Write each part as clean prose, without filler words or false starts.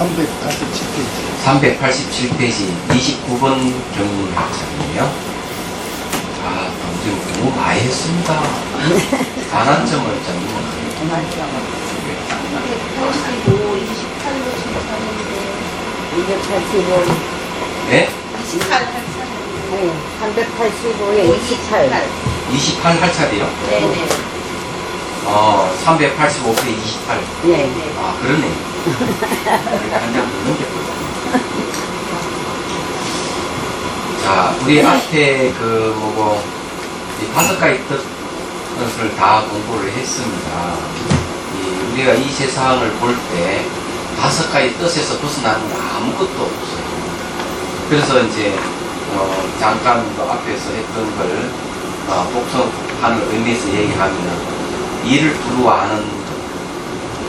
387페이지. 387페이지 29번 경문 학장이에요. 아, 지금 너무 많이 했습니다. 단한점을 잡는 185, 28로 진짜인데 285, 네? 28 네, 385에 28. 28 할차리요? 네네. 385페이지 28. 네. 아, 그러네. 한장 넣는 게 자, 우리 앞에 이 5가지 뜻을 다 공부를 했습니다. 우리가 이 세상을 볼 때 5가지 뜻에서 벗어나는 건 아무것도 없어요. 그래서 이제, 잠깐 앞에서 했던 걸, 복성하는 의미에서 얘기하면, 이를 두루 아는 것.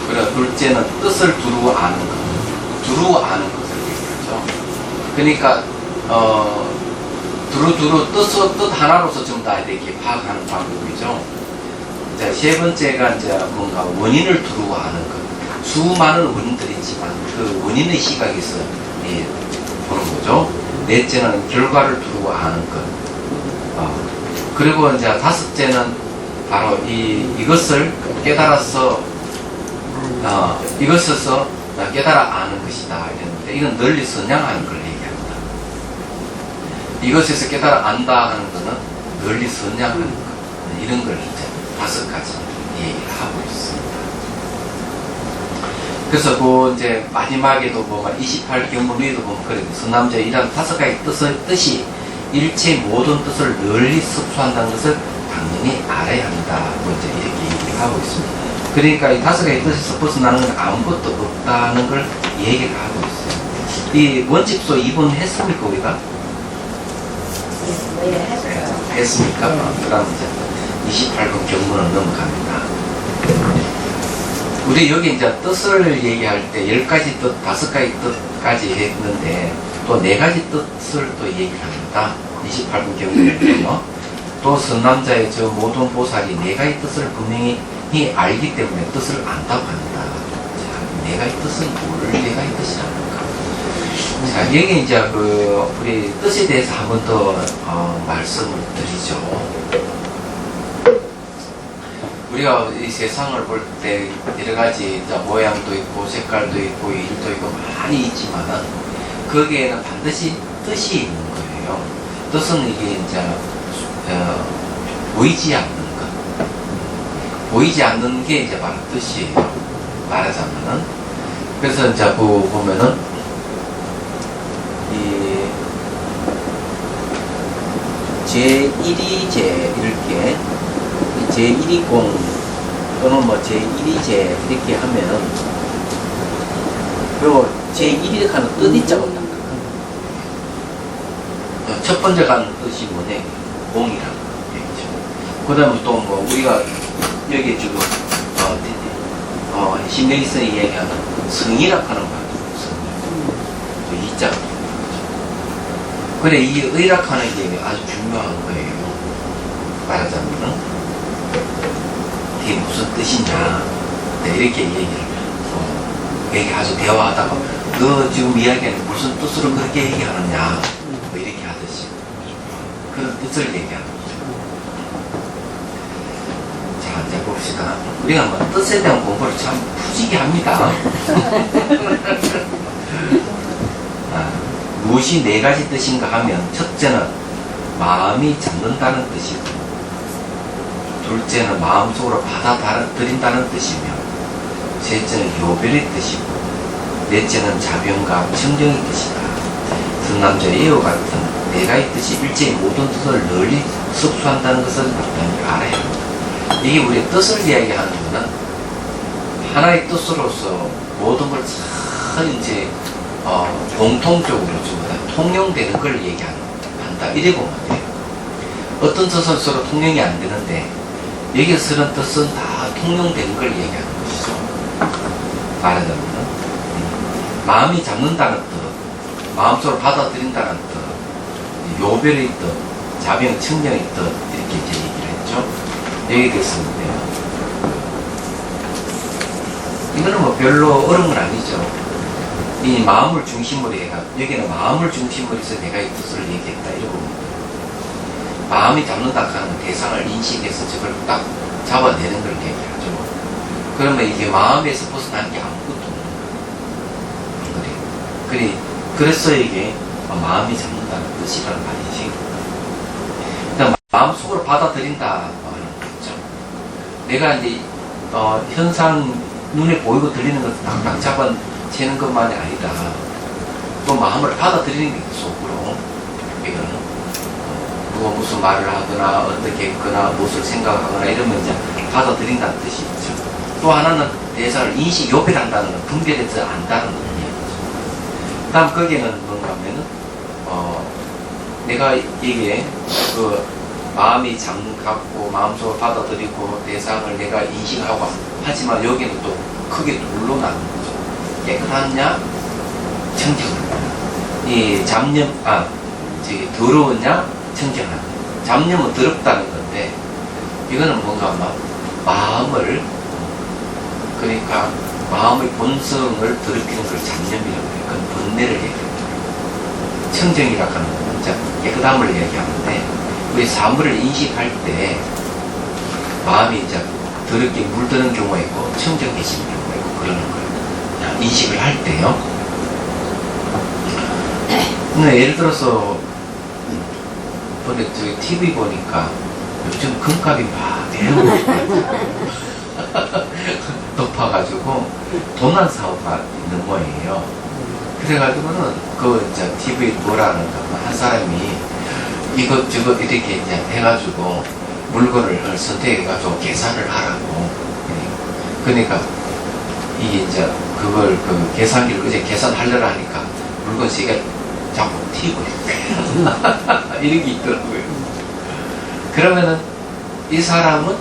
그리고 둘째는 뜻을 두루 아는 것. 두루 아는 것을 얘기하죠. 그러니까, 두루두루 뜻 하나로서 전부 다 이렇게 파악하는 방법이죠. 자, 세 번째가 이제 뭔가 원인을 두루 아는 것. 수많은 원인들이 있지만 그 원인의 시각에서 보는 거죠. 넷째는 결과를 두루 아는 것. 그리고 이제 5째는 바로 이것을 깨달아서 이것에서 깨달아 아는 것이다. 이랬는데 이건 널리 선양하는 걸 얘기합니다. 이것에서 깨달아 안다 하는 것은 널리 선양하는 것. 이런 걸 이제 5가지 얘기를 하고 있습니다. 그래서 이제 마지막에도 보면 28경문 위에도 보면 그래요. 선남자의 이런 5가지 뜻이 일체 모든 뜻을 널리 섭수한다는 것을 당연히 알아야 한다. 이제 이렇게 얘기를 하고 있습니다. 그러니까 이 5가지 뜻에서 벗어나는 건 아무것도 없다는 걸 얘기를 하고 있어요. 이 원칙소 2번 했습니까, 우리가? 네, 했어요. 했습니까? 그 다음 이제 28번 경문을 넘어갑니다. 우리 여기 이제 뜻을 얘기할 때 10가지 뜻, 5가지 뜻까지 했는데 또 4가지 뜻을 또 얘기를 합니다. 28번 경문을 보면 또 선남자의 저 모든 보살이 4가지 뜻을 분명히 알기 때문에 뜻을 안다고 합니다. 자, 4가지 뜻은 뭘 4가지 뜻이라는가? 자, 여기 이제 우리 뜻에 대해서 한 번 더 말씀을 드리죠. 우리가 이 세상을 볼 때 여러 가지 모양도 있고 색깔도 있고 일도 있고 많이 있지만은 거기에는 반드시 뜻이 있는 거예요. 뜻은 이게 이제 보이지 않는 것, 보이지 않는 게 이제 바로 뜻이에요. 말하자면은 그래서 이제 보면은 이 제1위제 이렇게 제1위공 또는 제1위제 이렇게 하면은 그리고 제1위 하는 뜻이자가 딱 첫 번째 가는 뜻이 뭐냐? 공이라는 얘기죠. 그 다음에 또 우리가 여기 지금 신명이선이 얘기하는 성이라고 하는 말이죠. 성. 이자가 그래, 이 의락하는 게 아주 중요한 거예요. 말하자면은 이게 무슨 뜻이냐, 이렇게 얘기 아주 대화하다가 너 지금 이야기하는 무슨 뜻으로 그렇게 얘기하느냐, 이렇게 하듯이 그런 뜻을 얘기하는 거죠. 자, 이제 봅시다. 우리가 뜻에 대한 공부를 참 푸지게 합니다. 무엇이 4가지 뜻인가 하면 첫째는 마음이 잡는다는 뜻이고 둘째는 마음속으로 받아들인다는 뜻이며 셋째는 요별의 뜻이고 넷째는 자병과 청정의 뜻이다. 선남자의 이와 같은 4가지 뜻이 일제히 모든 뜻을 널리 섭수한다는 것을 당연히 알아야 합니다. 이게 우리의 뜻을 이야기하는 것은 하나의 뜻으로서 모든 걸 잘 이제 공통적으로 전부 다 통용되는 걸 얘기한다. 이래 보면 돼요. 어떤 뜻은 서로 통용이 안 되는데 여기에 쓰는 뜻은 다 통용되는 걸 얘기하는 것이죠. 말하자면 마음이 잡는다는 뜻, 마음속으로 받아들인다는 뜻, 요별의 뜻, 자병, 청정의 뜻 이렇게 이제 얘기를 했죠. 여기에 대해서는요. 이거는 별로 어려운 건 아니죠. 이 마음을 중심으로 해가, 여기는 마음을 중심으로 해서 내가 이 뜻을 얘기했다 이러고 마음이 잡는다 하는 대상을 인식해서 저걸 딱 잡아내는 걸 얘기하죠. 그러면 이게 마음에서 벗어나는 게 아무것도 없는 거예요. 그래서 이게 마음이 잡는다는 뜻이라는 말이지. 일단 마음속으로 받아들인다 하는 거죠. 내가 이제 현상 눈에 보이고 들리는 것을 딱딱 잡아채는 것만이 아니라 또 마음을 받아들이는 게 속으로 이거는 누가 무슨 말을 하거나 어떻게 했거나 무엇을 생각하거나 이러면 이제 받아들인다는 뜻이 있죠. 또 하나는 대상을 요별한다는 건 분별해서 안다는 거예요. 다음 거기에는 뭔가 하면은 내가 이게 그 마음이 잠갔고 마음속으로 받아들이고 대상을 내가 인식하고 하지만 여기는 또 크게 둘로 나눈 거죠. 깨끗하냐 청정하냐. 이 잡념 더러웠냐 청정하냐. 잡념은 더럽다는 건데 이거는 뭔가 막 마음을 그러니까 마음의 본성을 더럽히는 걸 잡념이라고 해요. 그건 번뇌를 얘기합니다. 청정이라고 하는 건 진짜 깨끗함을 얘기하는데 우리 사물을 인식할 때 마음이 이제 더럽게 물드는 경우가 있고 청정해지는 경우가 있고 그러는 거예요. 인식을 할 때요. 근데 예를 들어서 근데 저기 TV 보니까 요즘 금값이 막 내려오고 높아가지고 도난 사고가 있는 거예요. 그래가지고는 그 이제 TV 뭐라는가 한 사람이 이것저것 이렇게 이제 해가지고 물건을 선택해가지고 계산을 하라고. 그러니까 이게 이제 그걸 그 계산기를 이제 계산하려고 하니까 물건 세 개 자꾸 튀고 이런 게 있더라고요. 그러면은 이 사람은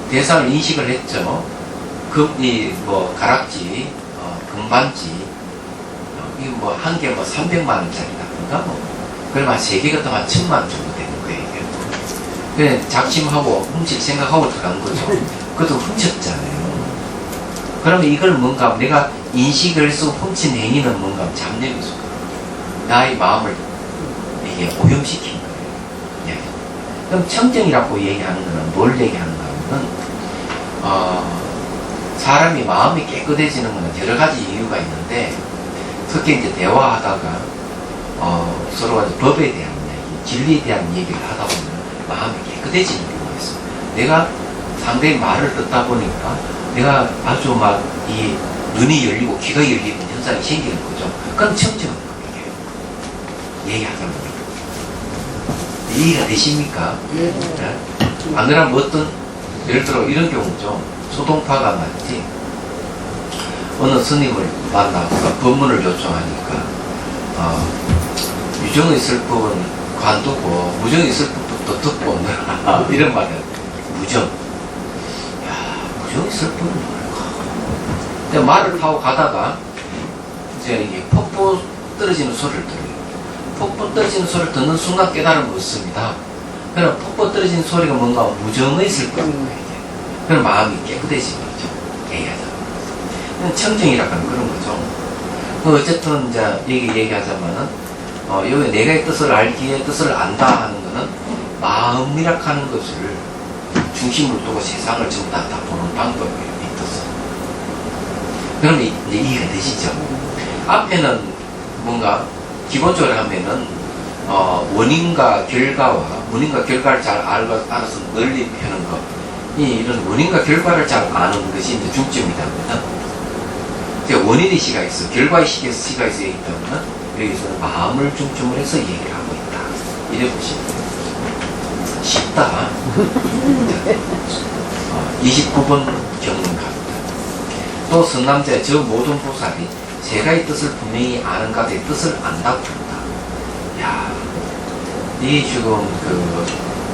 대상을 인식을 했죠. 이 뭐 가락지, 금반지, 이거 뭐 한 개 뭐 300만 원짜리라든가 뭐 그러면 세 개가 또 한 1000만 원 정도 되는 거예요. 그래 작심하고 훔칠 생각하고 들어간 거죠. 그것도 훔쳤잖아요. 그러면 이걸 뭔가 내가 인식을 해서 훔친 행위는 뭔가 잡념이 있어. 나의 마음을 이게 오염시킨 거예요. 그럼 청정이라고 얘기하는 거는 뭘 얘기하는가 하면 사람이 마음이 깨끗해지는 거는 여러 가지 이유가 있는데 특히 이제 대화하다가 서로 법에 대한 얘기, 진리에 대한 얘기를 하다 보면 마음이 깨끗해지는 경우가 있어. 내가 상대의 말을 듣다 보니까 내가 아주 막 이 눈이 열리고 귀가 열리는 현상이 생기는 거죠. 그건 청정한 거예요. 얘기하다 보니까. 이해가 되십니까? 네? 안 그러면 어떤 예를 들어 이런 경우죠. 소동파가 말이지 어느 스님을 만나서 법문을 요청하니까 유정의 슬픔은 관두고 무정의 슬픔부터 듣고 오너라 이런 말이야. 무정. 야, 무정의 슬픔은 뭘까? 근데 말을 타고 가다가 이제 이게 폭포 떨어지는 소리를 들어요. 폭포 떨어지는 소리를 듣는 순간 깨달음을 얻습니다. 그럼 폭포 떨어지는 소리가 뭔가 무정의 슬픔인 거예요. 그럼 마음이 깨끗해지는 거죠. 얘기하자면. 청정이라고 하는 그런 거죠. 어쨌든, 이제, 얘기하자면은, 여기 내가의 뜻을 알기에 뜻을 안다 하는 거는 마음이라고 하는 것을 중심으로 두고 세상을 전부 다 보는 방법이에요. 이 뜻은. 그러면 이제 이해가 되시죠? 앞에는 뭔가, 기본적으로 하면은, 원인과 결과를 잘 알아서 널리 펴는 것. 이런 원인과 결과를 잘 아는 것이 이제 중점이다. 원인의 시각에서, 결과의 시각에서 얘기하기 때문에 여기서는 마음을 중점으로 해서 얘기를 하고 있다. 이래 보시면 쉽다. 29번 경문 갑니다. 또 선남자의 저 모든 보살이 제가의 뜻을 분명히 아는가 내 뜻을 안다고 한다. 야, 이 지금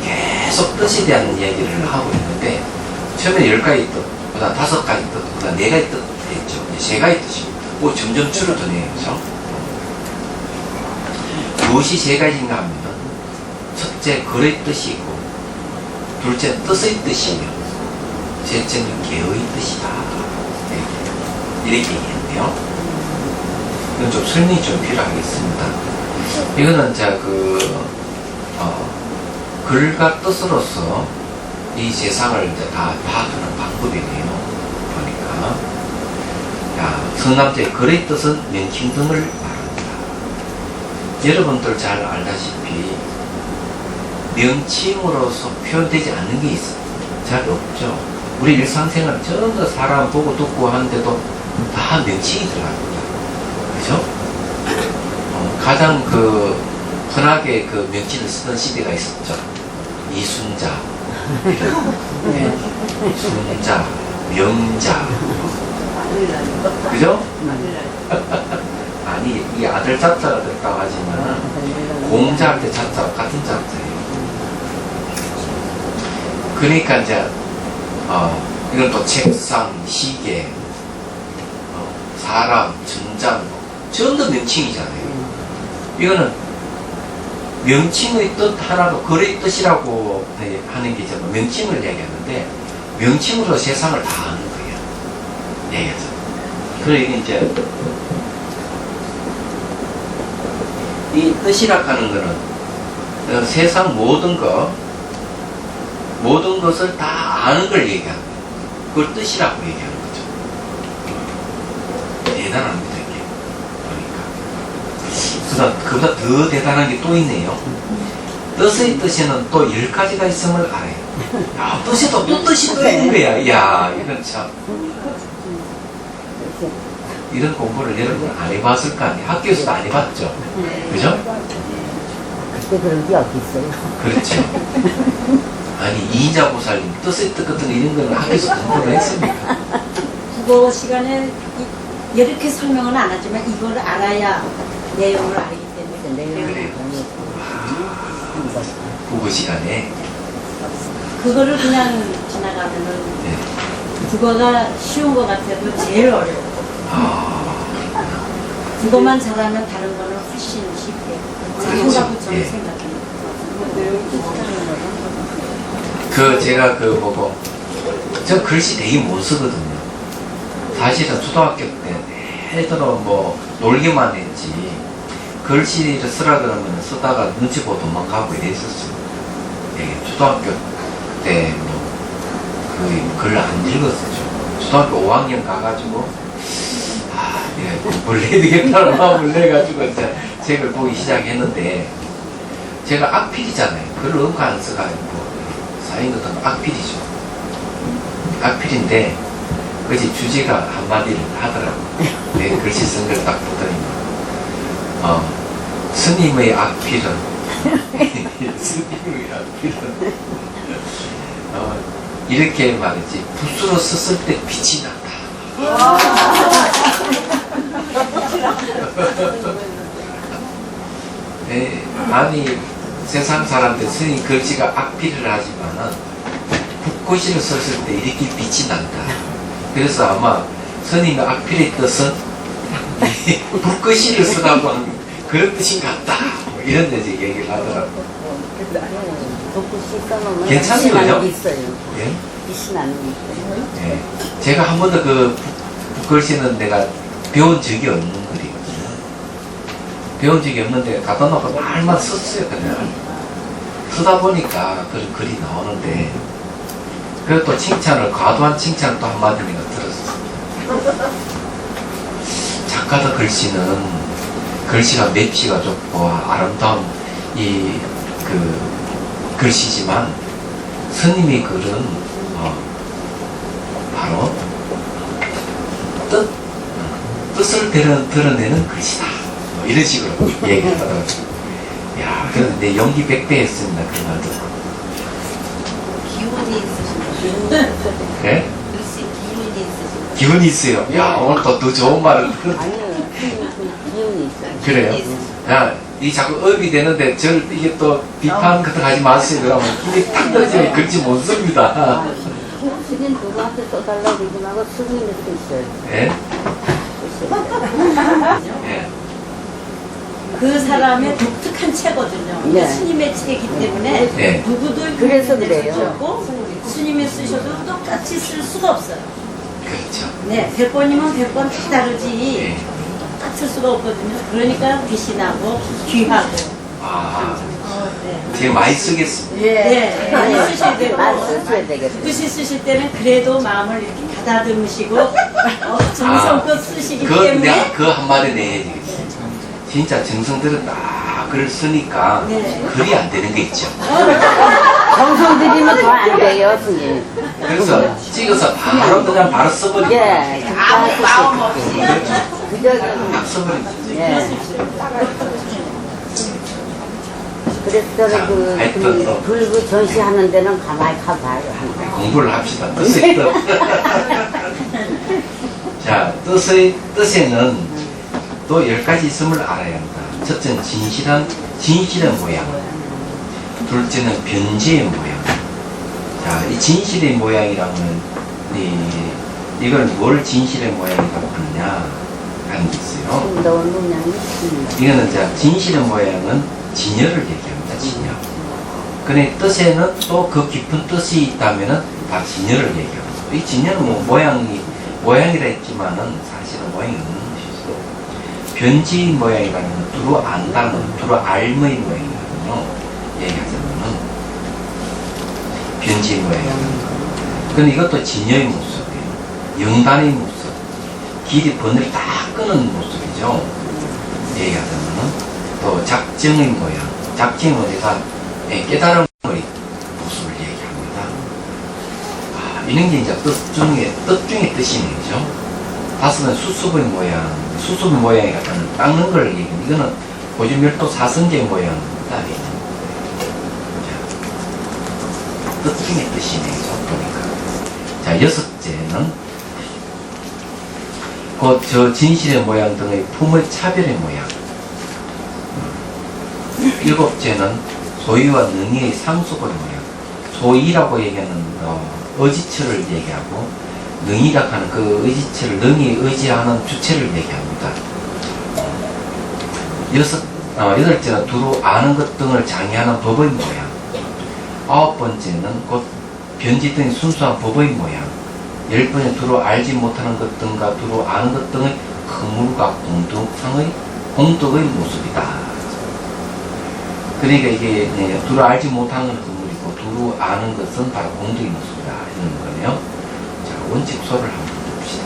계속 뜻에 대한 얘기를 하고 있는데 처음에 10가지 뜻, 그 다음 5가지 뜻, 그 다음 4가지 뜻 했죠. 3가지 뜻입니다. 점점 줄어드네요. 그죠? 무엇이 3가지인가 하면 첫째 글의 뜻이 있고 둘째 뜻의 뜻이며 셋째는 개의 뜻이다. 이렇게 얘기했는데요. 이건 좀 설명이 좀 필요하겠습니다. 이거는 글과 뜻으로서 이 세상을 이제 다 파악하는 방법이네요. 보니까. 야, 성남자의 글의 뜻은 명칭 등을 말합니다. 여러분들 잘 알다시피 명칭으로서 표현되지 않는 게 있어요. 잘 없죠. 우리 일상생활 전부 사람 보고 듣고 하는데도 다 명칭이 들어갑니다. 그죠? 가장 흔하게 명칭을 쓰던 시대가 있었죠. 이순자, 네. 순자, 명자, 그죠? 아니, 이 아들 자자가 됐다고 하지만 공자할 때 자자와 같은 자자예요. 그러니까 이제 이건 또 책상, 시계, 사람, 전장 전부 명칭이잖아요. 이거는 명칭의 뜻 하나도 글의 뜻이라고 하는 게 전부 명칭을 얘기하는데 명칭으로 세상을 다 아는 거예요. 얘기하죠. 그러니까 이제 이 뜻이라 하는 거는 세상 모든 것을 다 아는 걸 얘기하는 거예요. 그걸 뜻이라고 얘기하는 거죠. 대단합니다, 이게. 그러니까. 그보다 더 대단한 게 또 있네요. 뜻의 뜻에는 또 10가지가 있음을 알아요. 야, 뜻에도 또 뜻이 또 있는 거야. 이야, 이건 참. 이런 공부를 여러분 안 해봤을 거 아니에요. 학교에서도 안 해봤죠. 그죠? 그때 그런 게 어디 있어요? 그렇죠. 아니, 이인자 보살님, 뜻의 뜻 같은 이런 거는 학교에서 공부를 했습니까? 국어 시간에 이렇게 설명은 안 하지만 이걸 알아야 내용을 알기 때문에 그래요. 국어 시간에. 그거를 그냥 지나가면은 네. 국어가 쉬운 것 같아도 제일 어려워. 그것만 잘하면 다른 거는 훨씬 쉽게 잘한다고 저는 예. 생각합니다. 제가 보고, 저 글씨 되게 못 쓰거든요. 사실은 초등학교 때 애들은 놀기만 했지, 글씨를 쓰라 그러면 쓰다가 눈치 보고 도망가고 이랬었어요. 예, 초등학교 때 거의 글 안 읽었었죠. 초등학교 5학년 가가지고, 예, 공부를 해야 되겠다는 마음을 내가지고 이제 책을 보기 시작했는데, 제가 악필이잖아요. 글을 엉카 안 써가지고. 사인 같은 거 악필이죠. 악필인데, 그지 주제가 한마디를 하더라고. 내 글씨 쓴 걸 딱 보더니, 스님의 악필은, 스님의 악필은, 이렇게 말이지, 붓으로 썼을 때 빛이 난다. 네, 아니, 세상 사람들 스님 글씨가 악필을 하지만은 붓글씨를 썼을 때 이렇게 빛이 난다. 그래서 아마 스님의 악필의 뜻은 붓글씨를 쓰라고 하는 그런 뜻인 것 같다. 이런 데 이제 얘기를 하더라고. 괜찮은 빛이 나는 거죠? 게 있어요. 예? 빛이 나는 게 있어요. 예. 제가 한 번도 붓글씨는 내가 배운 적이 없는 글이거든요. 배운 적이 없는데 갖다 놓고 말만 썼어요, 그냥. 쓰다 보니까 그런 글이 나오는데, 그리고 또 과도한 칭찬을 또 한마디니까 들었어요. 작가의 글씨가 맵시가 좋고 아름다운 글씨지만, 스님의 글은, 바로, 뜻을 드러내는 글이다. 이런 식으로 얘기를 하더라고요. 야, 그래서 내 용기 100배 했습니다. 그 말 듣고. 기운이 있으신가요? 예? 글씨 기운이 있으신가요? 기운이 있어요. 야, 오늘 또 더 좋은 말을. 아니요. 기운이 있어요. 그래요? 야, 이 자꾸 업이 되는데, 이게 또 비판 같은 거 하지 마세요. 그러면 힘이 탁 떨어지면 글씨 못 씁니다. 스님 누구한테 써달라고 그러지 말고 스님한테 있어요. 예? 예. 그 사람의 독특한 채거든요. 네. 스님의 채이기 때문에 네. 누구도 그래서 그래요. 쓰셨고 스님이 쓰셔도 똑같이 쓸 수가 없어요. 그렇죠. 네, 100번이면 100번 다 다르지. 예. 쓸 수가 없거든요. 그러니까 빛이 나고 귀하고. 아, 네. 되게 많이 쓰겠습니다. 네, 많이 쓰셔야 되고. 많이 쓰셔야 되겠어요. 글씨 쓰실 때는 그래도 마음을 이렇게 가다듬으시고 정성껏 쓰시기 그 때문에. 내가 그 한마디 내야지. 진짜 정성 들여 딱 글을 쓰니까 네. 글이 안 되는 게 있죠. 정성 들이면 더 안 돼요, 스님. 그래서 찍어서 바로 그냥 바로 써버리고 예, 아무 마음 없이. 그렇죠. 그저, 딱 써버리죠. 예. 그래서 저는 그, 하여튼 또. 불구 전시하는 데는 가만히 가봐요. 공부를 합시다. 뜻의 뜻. 자, 뜻에는 또 10가지 있음을 알아야 한다. 첫째는 진실한 모양. 둘째는 변지의 모양. 자, 이 진실의 모양이라면, 이걸 뭘 진실의 모양이라고 하느냐 하는 게 있어요. 넣은 문양이 있습니다. 이거는 자, 진실의 모양은 진여를 얘기합니다. 진여. 근데 뜻에는 또 그 깊은 뜻이 있다면은 다 진여를 얘기합니다. 이 진여는 뭐 모양이라 했지만은 사실은 모양이 없는 것이죠. 변지 모양이라는 건 두루 안다는, 두루 알의 모양이거든요. 얘기하자면은 변지 모양이라는 거. 근데 이것도 진여의 모습이에요. 영단의 모습. 길이 번을 딱 끄는 모습이죠. 얘기하자면은 또 작정의 모양. 작정은 우리가 깨달음의 모습을 얘기합니다. 이런 게 이제 뜻 중에 뜻이네요. 그죠? 다섯은 수습의 모양. 수습의 모양이 약간 닦는 걸 얘기합니다. 이거는 고지멸도 사성계 모양입니다. 뜻 중에 뜻이네요. 보니까. 자, 여섯째는 곧 저 진실의 모양 등의 품의 차별의 모양. 일곱째는 소위와 능의의 상속의 모양. 소위라고 얘기하는 의지처를 얘기하고, 능의라 하는 그 의지처를, 능의에 의지하는 주체를 얘기합니다. 여덟째는 두루 아는 것 등을 장애하는 법의 모양. 아홉 번째는 곧 변지 등의 순수한 법의 모양. 10번째 두루 알지 못하는 것 등과 두루 아는 것 등의 허물과 공덕의 모습이다. 그러니까 이게 두루 알지 못하는 건 허물이고 두루 아는 것은 바로 공덕의 모습이다 이런 거네요. 자, 원칙소를 한번 봅시다.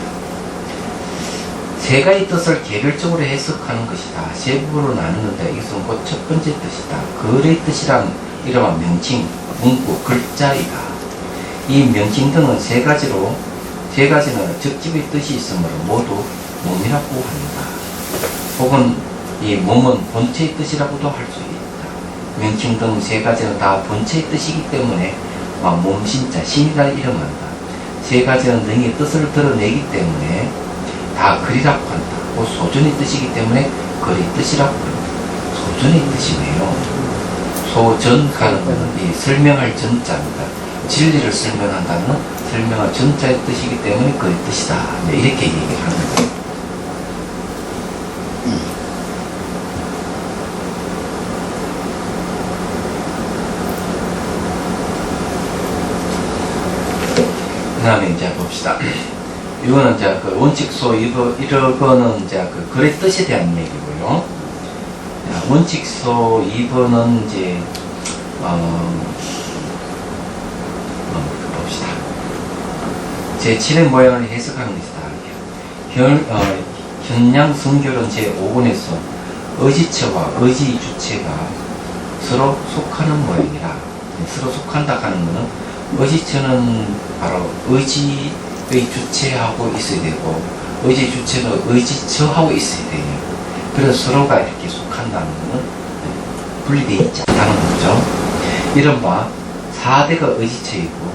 세 가지 뜻을 개별적으로 해석하는 것이다. 세 부분으로 나누는데 이것은 곧 첫 번째 뜻이다. 글의 뜻이란 이름은 명칭, 문구, 글자이다. 이 명칭 등은 세 가지는 적집의 뜻이 있으므로 모두 몸이라고 합니다. 혹은 이 몸은 본체의 뜻이라고도 할 수 있다. 명칭 등 세 가지는 다 본체의 뜻이기 때문에 몸신자, 신이라 이름한다. 세 가지는 능히 뜻을 드러내기 때문에 다 글이라고 한다. 곧 소전의 뜻이기 때문에 글의 뜻이라고 합니다. 소전의 뜻이네요. 소전하는 것은 이 설명할 전자입니다. 진리를 설명한다는 설명할 전자의 뜻이기 때문에 그의 뜻이다. 이렇게 얘기를 하는 거예요. 그 다음에 이제 봅시다. 이거는 이제 그 원칙소, 이거는 이제 그 글의 뜻에 대한 얘기고요. 원칙소 2번은 이제, 봅시다. 제7의 모양을 해석하는 것이다. 현양 성결은 제5권에서 의지처와 의지 주체가 서로 속하는 모양이라. 서로 속한다 하는 것은 의지처는 바로 의지의 주체하고 있어야 되고 의지 주체는 의지처하고 있어야 돼요. 그래서 서로가 이렇게 속한다는 것은 분리되어 있지 않다는 거죠. 이른바 4대가 의지체이고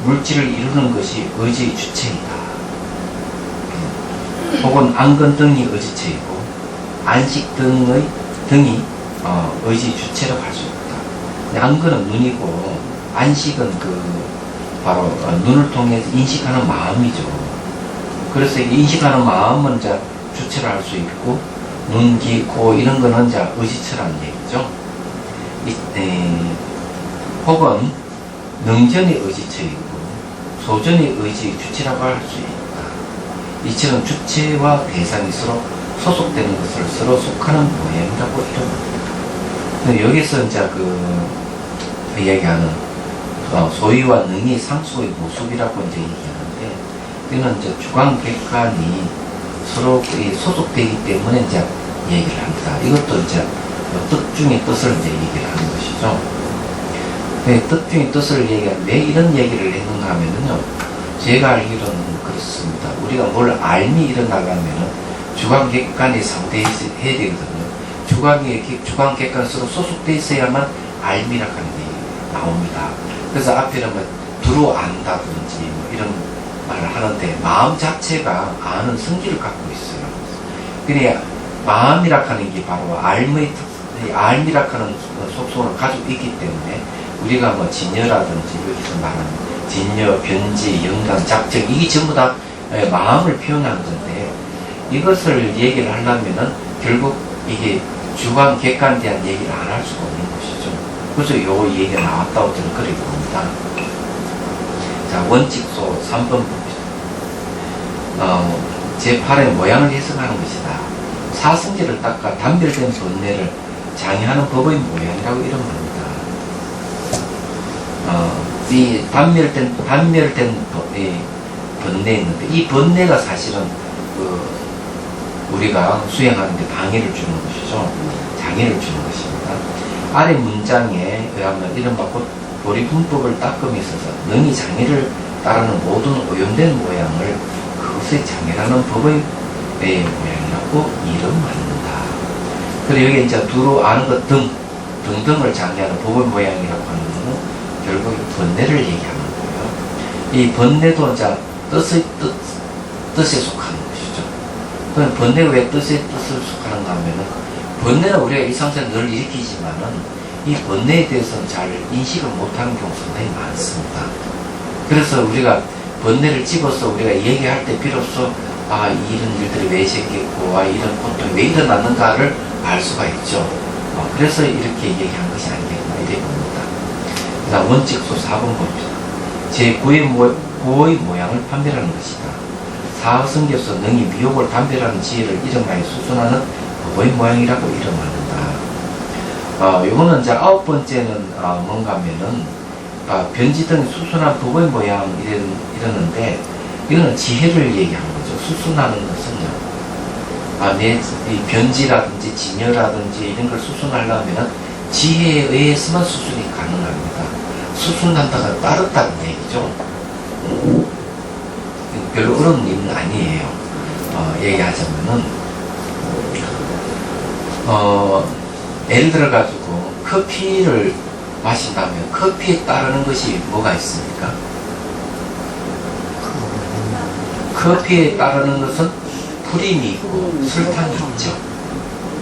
물질을 이루는 것이 의지의 주체이다. 혹은 안건 등이 의지체이고 안식 등이 의지 주체라고 할 수 있다. 안건은 눈이고 안식은 바로 눈을 통해서 인식하는 마음이죠. 그래서 인식하는 마음은 이제 주체를 할 수 있고 눈, 귀, 코 이런 거는 이제 의지처라는 얘기죠. 혹은 능전의 의지처이고 소전의 의지 주체라고 할 수 있다. 이처럼 주체와 대상이 서로 소속되는 것을 서로 속하는 모양이라고 이름합니다. 여기서 이제 얘기하는 소위와 능이 상수의 모습이라고 이제 얘기하는데, 이는 이제 주관객관이 서로 소속되기 때문에 이제 얘기를 합니다. 이것도 이제 뜻 중의 뜻을 이제 얘기를 하는 것이죠. 뜻 중의 뜻을 얘기하면 왜 이런 얘기를 했는가 하면요, 제가 알기로는 그렇습니다. 우리가 뭘 알미 일어나려면은 주관객관이 상대해야 되거든요. 주관객관 서로 소속되어 있어야만 알미라고 하는 게 나옵니다. 그래서 앞에는 뭐 두루 안다든지 뭐 이런 말을 하는데, 마음 자체가 아는 성질을 갖고 있어요. 그러니까 마음이라 하는 게 바로 알미라 하는 속성을 가지고 있기 때문에, 우리가 뭐 진여라든지 여기서 말하는 진여, 변지, 영감, 작정, 이게 전부 다 마음을 표현하는 건데, 이것을 얘기를 하려면은 결국 이게 주관, 객관에 대한 얘기를 안 할 수가 없는 것이죠. 그래서 요 얘기가 나왔다고 저는 그렇게 봅니다. 자, 원칙소 3번 봅니다. 제8의 모양을 해석하는 것이다. 사성질을 닦아 단별된 번뇌를 장애하는 법의 모양이라고 이름합니다. 이 단멸된 번뇌 있는데, 이 번뇌가 사실은 우리가 수행하는데 방해를 주는 것이죠. 장애를 주는 것입니다. 아래 문장에 의하면 이른바 도리분법을 닦음에 있어서 능히 장애를 따르는 모든 오염된 모양을 그것의 장애라는 법의 모양이라고 이름합니다. 그리고 여기 이제 두루 아는 것 등등을 장애하는 법의 모양이라고 하는 것은 결국 번뇌를 얘기하는 거예요. 이 번뇌도 이제 뜻에 속하는 것이죠. 그럼 번뇌가 왜 뜻에 뜻을 속하는가 하면은, 번뇌는 우리가 일상생활 늘 일으키지만은 이 번뇌에 대해서는 잘 인식을 못하는 경우가 상당히 많습니다. 그래서 우리가 번뇌를 집어서 우리가 얘기할 때 비로소 이런 일들이 왜 생겼고 이런 고통이 왜 일어났는가를 알 수가 있죠. 그래서 이렇게 얘기한 것이 아니겠나 이래 봅니다. 자, 원칙소 4번 봅니다. 제9의 모양을 판별하는 것이다. 사성교서 능히 미혹을 판별하는 지혜를 이름하여 수순하는 법의 모양이라고 이름합니다. 요거는 이제 9번째는 뭔가 하면은 변지 등 수순한 법의 모양 이러는데, 이거는 지혜를 얘기하는 거죠. 수순하는 것은요, 이 변지라든지 진여라든지 이런 걸 수순하려면 지혜에 의해서만 수순이 가능합니다. 수순한다가 따르다는 얘기죠. 별로 어려운 일은 아니에요. 얘기하자면은, 예를 들어가지고 커피를 마신다면 커피에 따르는 것이 뭐가 있습니까? 커피에 따르는 것은 프림이 있고 설탕이 있죠.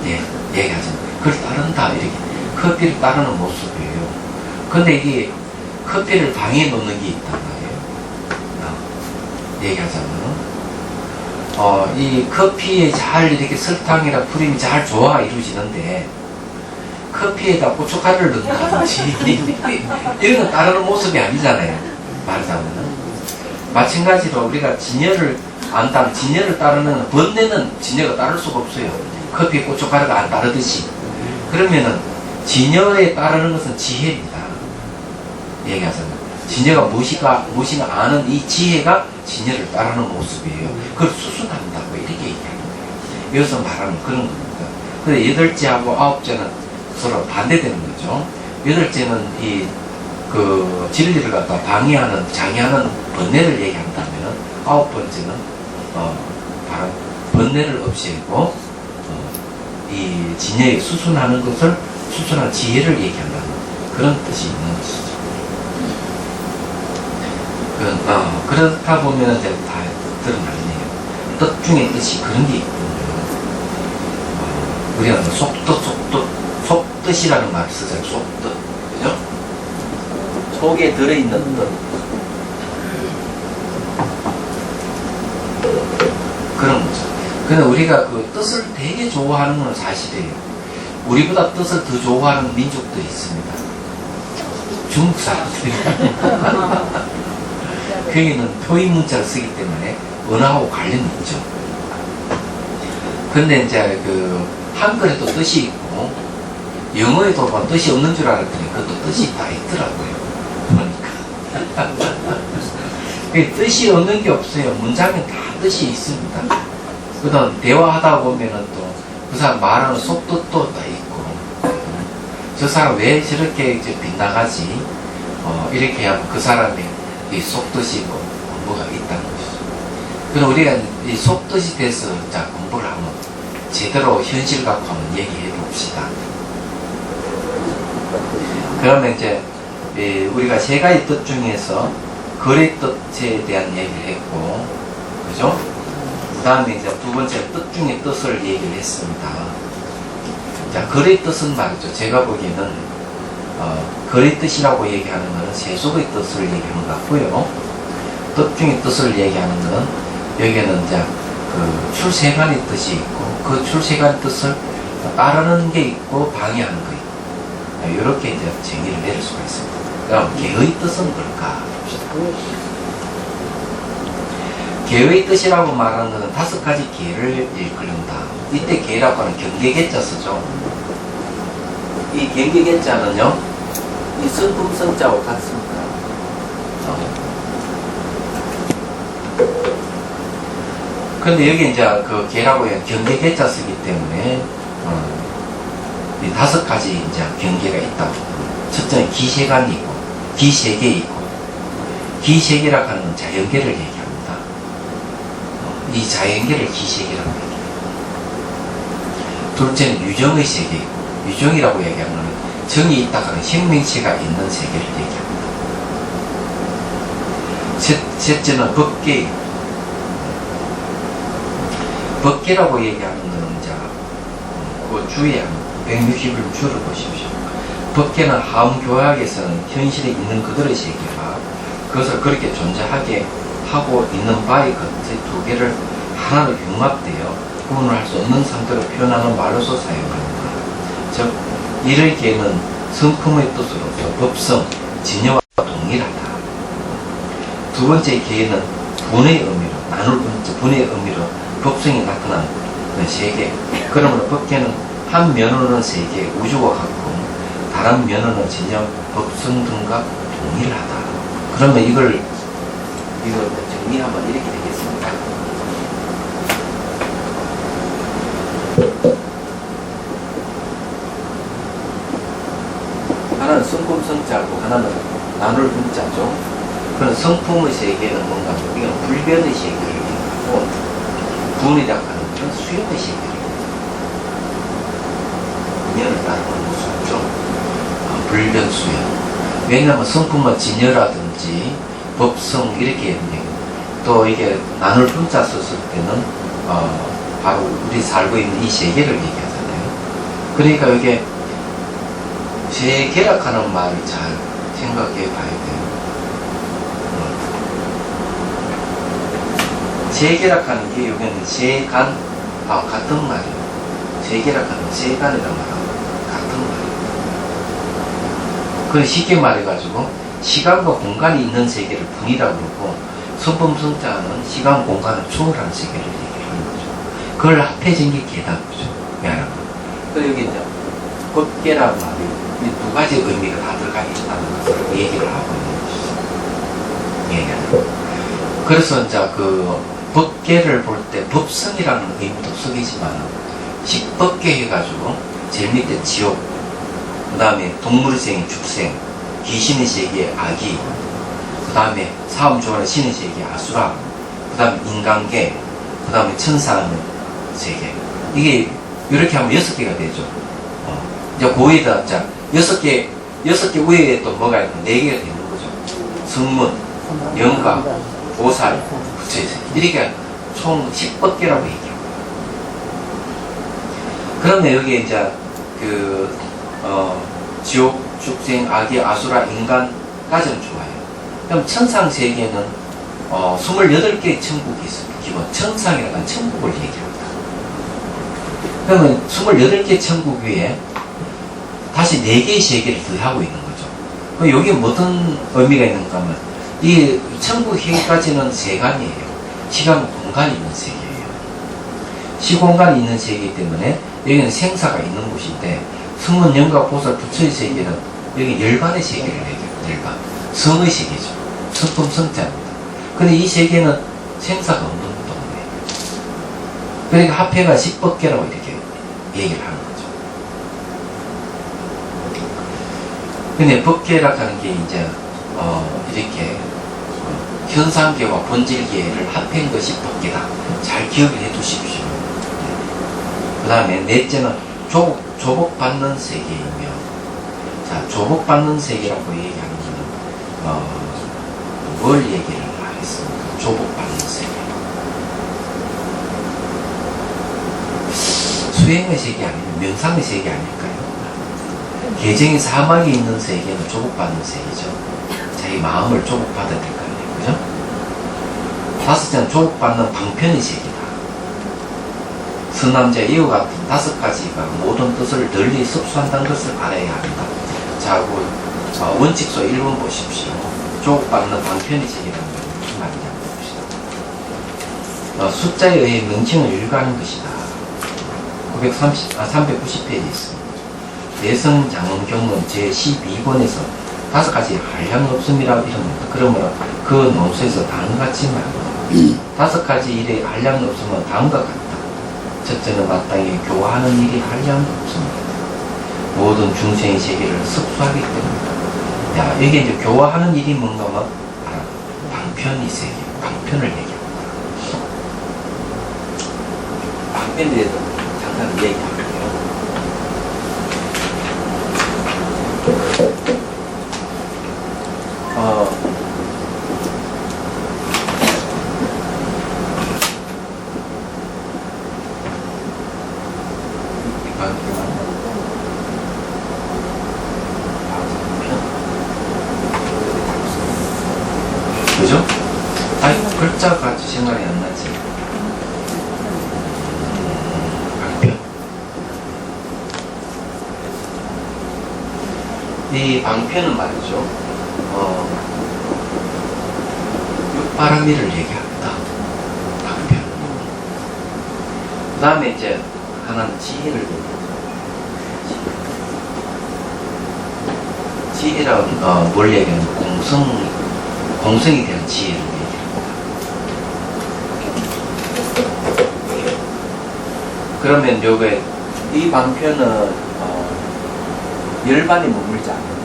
예, 얘기하자면 그걸 따른다, 이렇게 커피를 따르는 모습이에요. 근데 이게 커피를 방에 놓는 게 있단 말이에요. 얘기하자면 이 커피에 잘 이렇게 설탕이나 프림이 잘 조화가 이루어지는데, 커피에다 고춧가루를 넣는다든지 이런 거 따르는 모습이 아니잖아요, 말하자면은. 마찬가지로 우리가 진여를 안다면 진여를 따르는 번뇌는 진여가 따를 수가 없어요. 커피에 고춧가루가 안 따르듯이. 그러면은 진여에 따르는 것은 지혜입니다. 얘기하자면 진여가 무엇인가 아는 이 지혜가 진여를 따르는 모습이에요. 그걸 수순한다고 이렇게 얘기하는 거예요. 여기서 말하는 그런 겁니다. 근데 8제하고 9제는 서로 반대되는 거죠. 8제는 진리를 갖다 방해하는, 장애하는 번뇌를 얘기한다면, 9번째는 바로 번뇌를 없애고 이 진여에 수순하는 것을, 수순한 지혜를 얘기한다는 그런 뜻이 있는 것이죠. 그렇다 보면 이제 다 드러나네요. 뜻 중에 뜻이 그런 게 있거든요. 우리가 속뜻이라는 말을 쓰잖아요. 속뜻. 그죠? 속에 들어있는 뜻. 그런 거죠. 근데 우리가 그 뜻을 되게 좋아하는 건 사실이에요. 우리보다 뜻을 더 좋아하는 민족들이 있습니다. 중국 사람들이. 거기는 표인 문자를 쓰기 때문에 언어하고 관련이 있죠. 근데 이제 그 한글에도 뜻이 있고 영어에도 뭐 뜻이 없는 줄 알았더니 그것도 뜻이 다 있더라고요. 보니까. 그 뜻이 없는 게 없어요. 문장에 다 뜻이 있습니다. 그다음 대화하다 보면은 또 그 사람 말하는 속도도 다 있고, 저 사람 왜 저렇게 이제 빗나가지? 이렇게 하면 그 사람의 이 속뜻이 뭐 뭐가 있다는 것이죠. 그럼 우리가 이 속뜻이 돼서 자 공부를 하면 제대로 현실 갖고 한번 얘기해 봅시다. 그러면 이제 우리가 세 가지 뜻 중에서 거래 뜻에 대한 얘기를 했고, 그죠? 그 다음에 이제 두 번째 뜻 중에 뜻을 얘기를 했습니다. 자, 거래 뜻은 말이죠. 제가 보기에는 거래 뜻이라고 얘기하는 것은 세속의 뜻을 얘기하는 것 같고요. 뜻 중에 뜻을 얘기하는 것은 여기에는 이제 그 출세관의 뜻이 있고, 그 출세관 뜻을 따르는 게 있고 방해하는 거 있고, 이렇게 이제 정의를 내릴 수가 있습니다. 그럼 개의 뜻은 뭘까? 개의 뜻이라고 말하는 것은 5가지 개를 일컬는다. 이때 개라고 하는 경계개자 쓰죠. 이 경계개자는요, 이 성품성자와 같습니다. 근데 여기 이제 그 개라고 해요. 경계개자 쓰기 때문에 이 5가지 이제 경계가 있다고. 첫째는 기세관이 있고, 기세계 있고, 기세계라고 하는 건 자연계를 얘기합니다. 이 자연계를 기세계라고 얘기해요. 둘째는 유정의 세계 있고, 유정이라고 얘기하는 건 정이 있다가는 생명체가 있는 세계를 얘기합니다. 셋째는 법계. 법계라고 얘기하는 것은 이제 그 주에 160을 줄을 보십시오. 법계는 하음교학에서는 현실에 있는 그들의 세계가 그것을 그렇게 존재하게 하고 있는 바의 그 두 개를 하나로 융합되어 구분을 할 수 없는 상태로 표현하는 말로서 사용합니다. 즉, 이를 개는 성품의 뜻으로서 법성, 진여와 동일하다. 두 번째 개는 분의 의미로, 나눌 분의 의미로 법성이 나타나는 그 세계. 그러므로 법계는 한 면으로는 세계, 우주와 같고, 다른 면으로는 진영, 법성 등과 동일하다. 그러면 이걸 정리하면 이렇게 되겠습니다. 하나는 성품성자고 하나는 나눌 분자죠. 그런 성품의 세계는 뭔가, 이건 불변의 세계를 얘기하고, 분이라고 하는 건 수용의 세계를 진여를 따르는 수죠. 불변 수용. 왜냐하면 성품은 진여라든지 법성 이렇게 또 이게 나눌 분자 썼을 때는 바로 우리 살고 있는 이 세계를 얘기하잖아요. 그러니까 이게 세계락하는 말을 잘 생각해 봐야 돼요. 세계락하는 게 여기는 세간 같은 말이에요. 세계락하는 세간이란 말하고 같은 말이에요. 그건 쉽게 말해가지고 시간과 공간이 있는 세계를 분이라고 그러고, 성품성자는 시간, 공간을 초월하는 세계를 얘기하는 거죠. 그걸 합해진 게 개다 그죠. 미안합니다. 그리고 여기 이제 법계란 말이 이 두 가지 의미가 다 들어가 있다는 것을 얘기를 하고 있는 것이죠. 얘기하는 거. 그래서 이제 그 법계를 볼 때 법성이라는 의미도 쓰이지만, 식법계 해가지고 제일 밑에 지옥, 그 다음에 동물생이 축생, 귀신의 세계 아기, 그 다음에 사음 좋아하는 신의 세계 아수라, 그 다음에 인간계, 그 다음에 천사의 세계. 이게 이렇게 하면 6개가 되죠. 이제 고에다 자 6개 위에 또 뭐가 있고 4개가 되는 거죠. 성문, 영가, 보살, 부처의 세계. 이렇게 총 10법계라고 얘기합니다. 그러면 여기 이제 지옥, 축생, 아기, 아수라, 인간까지는 좋아요. 그럼 천상 세계는 28개의 천국이 있습니다. 기본 천상이라는 건 천국을 얘기합니다. 그러면 28개의 천국 위에 다시 4개의 세계를 더하고 있는 거죠. 그럼 여기 어떤 의미가 있는가 하면, 이 천국 세계까지는 세간이에요. 시간, 공간이 있는 세계예요. 시공간이 있는 세계이기 때문에 여기는 생사가 있는 곳인데 성은 영과 보살 부처의 세계는 여기 열반의 세계를 얘기해요. 열반. 성의 세계죠. 성품 성자입니다. 근데 이 세계는 생사가 없는 동네예요. 그러니까 합해가 십법계라고 이렇게 얘기를 하는 거죠. 근데 법계라고 하는 게 이제 이렇게 현상계와 본질계를 합한 것이 법계다. 잘 기억을 해 두십시오. 그 다음에 넷째는 조복받는 세계이며, 자, 조복받는 세계라고 얘기하는 것은 뭘 얘기를 하겠습니까? 조복받는 세계. 수행의 세계 아니면 명상의 세계 아닐까요? 개정이 사막에 있는 세계는 조복받는 세계죠. 자기 마음을 조복받아야 될 거 아니에요. 그죠? 다섯째는 조복받는 방편의 세계다. 선남자 이와 같은 5가지가 모든 뜻을 널리 습수한다는 것을 알아야 합니다. 자, 원칙서 1번 보십시오. 조복받는 방편의 세계라는 건 무슨 말인지 한번 봅시다. 숫자에 의해 명칭을 일가하는 것이다. 390페이지에 있습니다. 대성장엄경론 제12권에서 5가지 한량이 없음이라 이럽니다. 그러므로 그 논수에서 다음같이 말합니다. 5가지 일에 한량이 없으면 다음과 같다. 첫째는 마땅히 교화하는 일이 한량이 없습니다. 모든 중생의 세계를 습수하기 때문이다. 야, 이게 이제 교화하는 일이 뭔가 하면 방편이 세계, 방편을 얘기합니다. 방편에 대해서 잠깐 얘기할게요. 그죠? 아니, 글자가 생각이 안 나지. 방편. 이 방편은 말이죠. 육바라미를 얘기합니다. 방편. 그 다음에 이제 하나는 지혜를 얘기합니다. 지혜란 뭘 얘기하냐면 공성에 대한 지혜를 얘기합니다. 그러면 요게 이 방편은 열반에 머물지 않아요.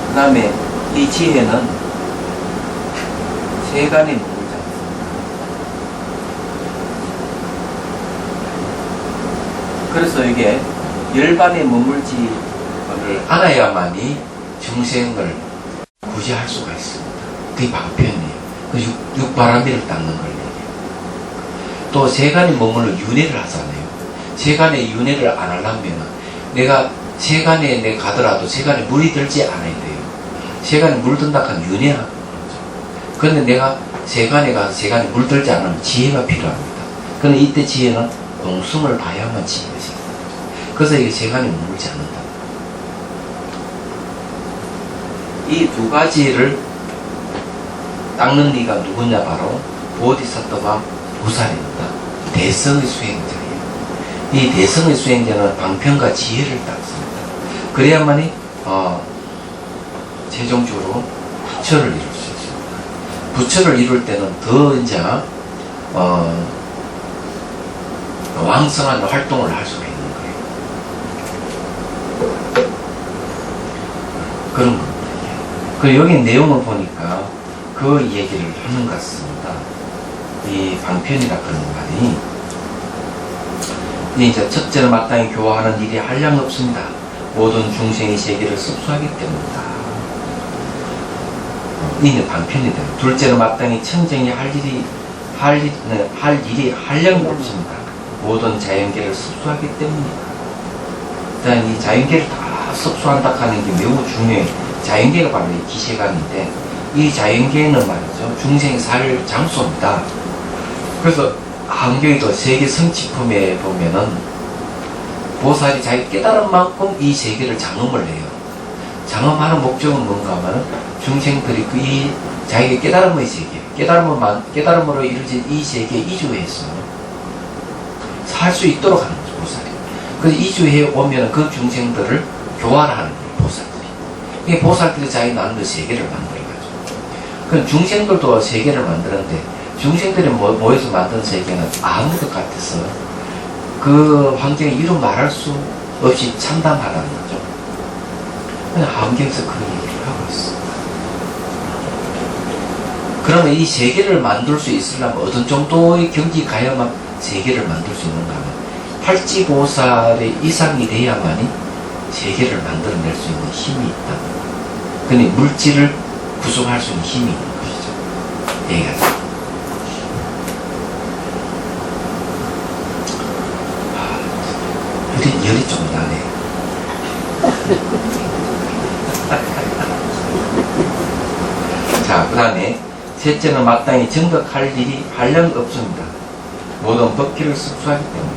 그 다음에 이 지혜는 세간에 머물지 않습니다. 그래서 이게 열반에 머물지를 알아야만이 중생을 구제할 수가 있습니다. 그게 방편이에요. 그 육바라미를 닦는 걸 얘기해요. 또 세간에 머물러 윤회를 하잖아요. 세간에 윤회를 안 하려면 내가 세간에 내가 가더라도 세간에 물이 들지 않아야 돼요. 세간에 물 든다 하면 윤회하는 거죠. 그런데 내가 세간에 가서 세간에 물 들지 않으면 지혜가 필요합니다. 그런데 이때 지혜는 공성을 봐야만 지혜가 생깁니다. 그래서 이게 세간에 머물지 않는다. 이 두 가지를 닦는 이가 누구냐? 바로 보디사토와 보살입니다. 대성의 수행자예요. 이 대성의 수행자는 방편과 지혜를 닦습니다. 그래야만이 최종적으로 부처를 이룰 수 있습니다. 부처를 이룰 때는 더 이제 왕성한 활동을 할 수가 있는 거예요. 그런 겁니다. 그 여기 내용을 보니까 그 얘기를 하는 것 같습니다. 이 방편이라 그런 말이 이제 첫째는 마땅히 교화하는 일이 한량 없습니다. 모든 중생의 세계를 습수하기 때문이다. 이는 방편이다. 둘째는 마땅히 청정이 할 일이 한량이 없습니다. 모든 자연계를 습수하기 때문이다. 일단 이 자연계를 다 습수한다 하는 게 매우 중요해요. 자연계가 바로 이 기세관인데 이 자연계는 말이죠. 중생이 살 장소입니다. 그래서 한경에도 세계 성취품에 보면은 보살이 자기 깨달은 만큼 이 세계를 장엄을 해요. 장엄하는 목적은 뭔가 하면 중생들이 이 자기의 깨달음의 세계, 깨달음으로 이루어진 이 세계에 이주해서 살 수 있도록 하는 거죠, 보살이. 그래서 이주해 오면 그 중생들을 교화하는 거예요, 보살들이. 이게 보살들이 자기 나름대로 세계를 만들어가죠. 그럼 중생들도 세계를 만드는데, 중생들이 모여서 만든 세계는 아무것 같아서 그 환경에 이루 말할 수 없이 참담하다는 거죠. 그냥 환경에서 그 얘기를 하고 있어. 그러면 이 세계를 만들 수 있으려면 어떤 정도의 경지 가야만 세계를 만들 수 있는가 하면 팔찌보살의 이상이 돼야만이 세계를 만들어낼 수 있는 힘이 있다. 근데 물질을 구성할 수 있는 힘이 있는 것이죠. 얘기하자. 열이 좀 나네. 자, 그 다음에 셋째는 마땅히 정덕할 일이 한량 없습니다. 모든 법기를 습수하기 때문에.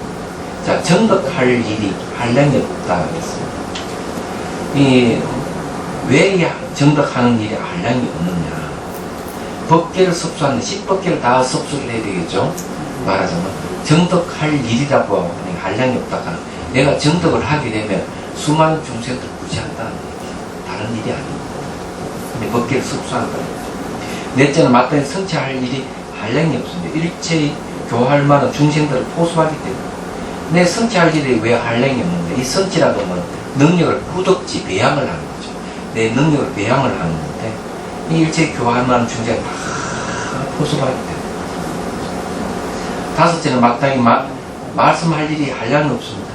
자, 정덕할 일이 한량이 없다 그랬습니다. 왜 정덕하는 일이 한량이 없느냐? 법계를 습수하는 10법계를 다 습수를 해야 되겠죠? 말하자면 정덕할 일이라고 하니 한량이 없다 하는. 내가 정덕을 하게 되면 수많은 중생들을 구제한다는 얘기죠. 다른 일이 아닙니다. 근데 법계를 습수한다. 넷째는 마땅히 성취할 일이 한량이 없습니다. 일체의 교할 만한 중생들을 포수하기 때문에. 내 성취할 일이 왜 한량이 없는데, 이 성취라고 하면 능력을 구덕지 배양을 하는 거죠. 내 능력을 배양을 하는 건데, 이 일체의 교할 만한 중생을 다 포수하기 때문에. 다섯째는 마땅히 말씀할 일이 한량이 없습니다.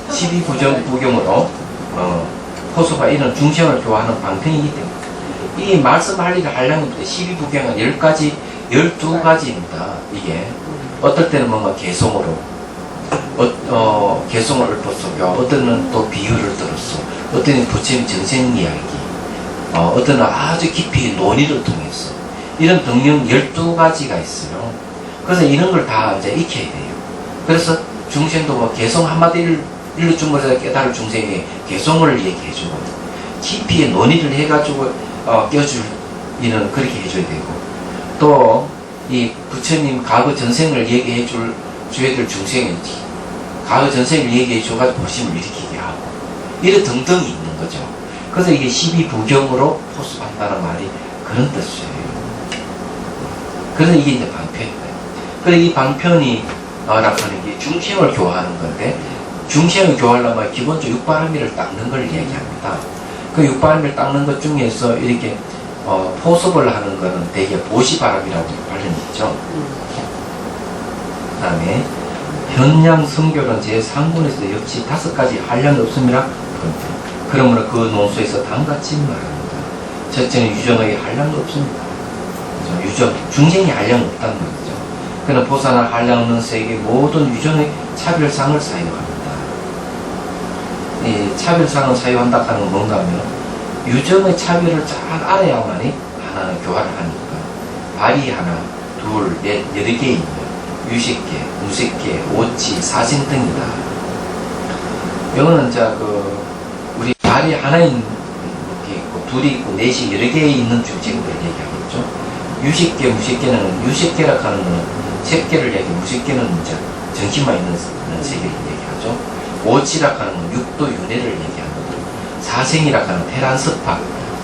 12부경으로 포수가 이런 중생을 교화하는 방편이기 때문에 이 말씀할 일이 한량이 없는데 12부경은 10가지, 12가지입니다. 이게 어떨 때는 뭔가 개성으로 개성을 읊었어. 어떤 때는 또 비유를 들었어. 어떤 때는 부처님 전생 이야기, 어떤 때는 아주 깊이 논의를 통해서 이런 등령 12가지가 있어요. 그래서 이런 걸 다 이제 익혀야 돼요. 그래서 중생도 뭐 개성 한마디를 일루중물에서 깨달을 중생의 개성을 얘기해주고 깊이 논의를 해가지고 껴주기는 그렇게 해줘야 되고, 또 이 부처님 과거 전생을 얘기해줘야 될 중생이 과거 전생을 얘기해줘가지고 보심을 일으키게 하고 이런 등등이 있는 거죠. 그래서 이게 12부경으로 포습한다는 말이 그런 뜻이에요. 그래서 이게 이제 방편이에요. 그래서 이 방편이 라고 하는 게 중생을 교화하는 건데, 중생을 교화하려면 기본적으로 육바라밀을 닦는 걸 얘기합니다. 그 육바라밀을 닦는 것 중에서 이렇게 포섭을 하는 거는 되게 보시바람이라고 발음이 있죠. 그 다음에 현량 성교는 제3군에서 역시 5가지 한량이 없습니다. 그러므로 그 논수에서 다음같이 말합니다. 첫째는 유정의 한량도 없습니다. 유정, 중생이 한량이 없다는 거죠. 그는 보살은 한량 없는 세계 모든 유정의 차별상을 사유합니다. 이 차별상을 사유한다 하는 건 뭔가 하면 유정의 차별을 잘 알아야만이 하나는 교화를 하니까 발이 하나, 둘, 넷, 8개 있는 유식계, 무식계, 오치, 사생 등이다. 이거는 우리 발이 하나 있는 게 있고 둘이 있고 넷이 여러 개 있는 중생들을 얘기하겠죠. 유식계, 무식계는 유식계라 하는 거는 색계를 얘기하고 무식계는 이제 정신만 있는 세계를 얘기하죠. 오치라 하는 건 육도 윤회를 얘기합니다. 사생이라 하는 테란스파,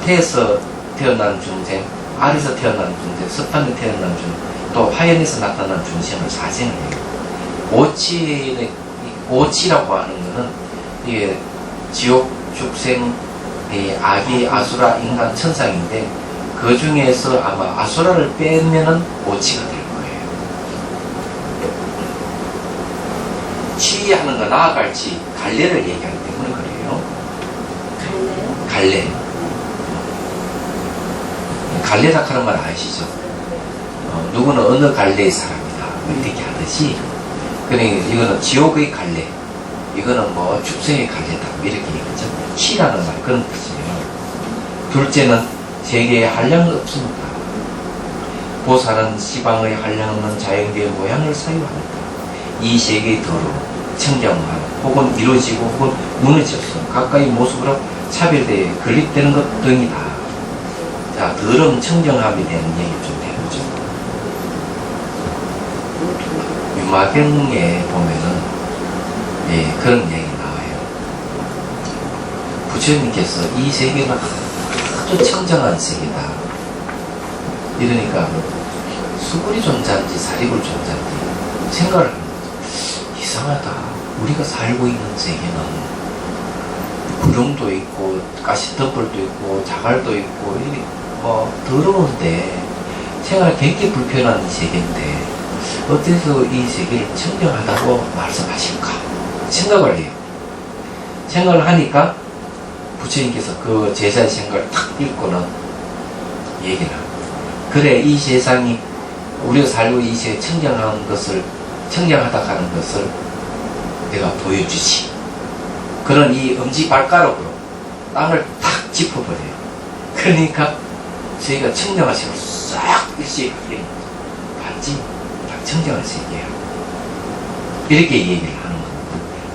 태에서 태어난 중생, 알에서 태어난 중생, 스판에 태어난 중생, 또 화연에서 나타난 중생을 사생을 해요. 오치라고 하는 거는 이게 지옥, 축생, 아기, 아수라, 인간, 천상인데 그 중에서 아마 아수라를 빼면은 오치가 될 거예요. 치하는 거 나아갈지 갈래를 얘기하기 때문에 그래요. 갈래. 갈래라 하는 걸 아시죠? 누구는 어느 갈래의 사람이다 이렇게 하듯이, 그러니까 이거는 지옥의 갈래, 이거는 뭐 축생의 갈래다 이렇게 얘기하죠. 치라는 말 그런 뜻이에요. 둘째는 세계에 한량이 없습니다. 보살은 시방의 한량 없는 자연계의 모양을 사유합니다. 이 세계의 도로, 청정함, 혹은 이루어지고 혹은 무너져서 가까이 모습으로 차별되어 건립되는 것 등이다. 자, 자, 더러움 청정함에 대한 얘기 좀 해보죠. 유마경에 보면은 예, 그런 얘기 나와요. 부처님께서 이 세계는 아주 청정한 세계다. 이러니까 수굴이 존재한지 사리굴 존재한지 생각을 하는 거죠. 이상하다. 우리가 살고 있는 세계는 구룡도 있고 가시덤불도 있고 자갈도 있고 이게 뭐 더러운데 생활 굉장히 불편한 이 세계인데 어째서 이 세계를 청정하다고 말씀하실까 생각을 해요. 생각을 하니까 부처님께서 그 제자의 생각을 탁 읽고는 얘기를 합니다. 그래, 이 세상이 우리가 살고 이 세계 청정한 것을 청정하다 하는 것을 내가 보여주지. 그런 이 엄지발가락으로 땅을 탁 짚어버려요. 그러니까 저희가 청정한 세계를 싹 일시하게 봤지. 딱 청정한 세계야. 이렇게 얘기를 하는 겁니다.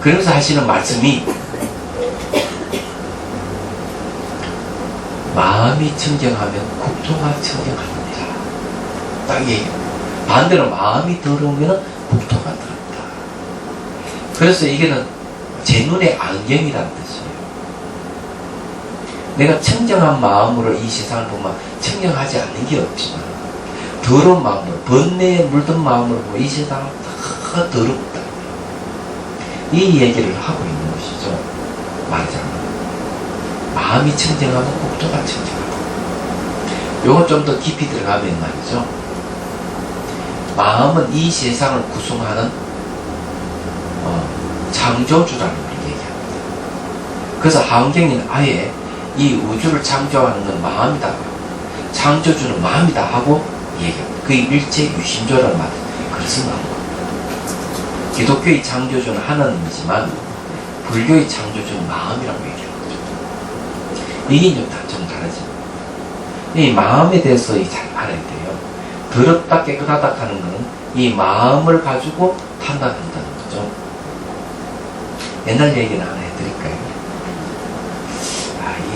그러면서 하시는 말씀이 마음이 청정하면 국토가 청정합니다. 딱 얘기해요. 반대로 마음이 더러우면 국토가 더럽다. 그래서 이게는 제 눈의 안경이라는 뜻이에요. 내가 청정한 마음으로 이 세상을 보면 청정하지 않는 게 없지만 더러운 마음으로 번뇌에 물든 마음으로 보면 이 세상은 다 더럽다. 이 얘기를 하고 있는 것이죠. 말하자면 마음이 청정하면 국토가 청정하고 요거 좀 더 깊이 들어가면 말이죠. 마음은 이 세상을 구성하는 창조주라는 걸 얘기합니다. 그래서 하은경이는 아예 이 우주를 창조하는 건 마음이다. 창조주는 마음이다 하고 얘기합니다. 그게 일체 유심조라는 말. 그래서 나온 겁니다. 기독교의 창조주는 하나님이지만 불교의 창조주는 마음이라고 얘기하는 거죠. 이게 좀 다르죠. 이 마음에 대해서 잘 알아야 돼요. 더럽다 깨끗하다 하는 것은 이 마음을 가지고 판단한다는 거죠. 옛날 얘기는 하나 해드릴까요?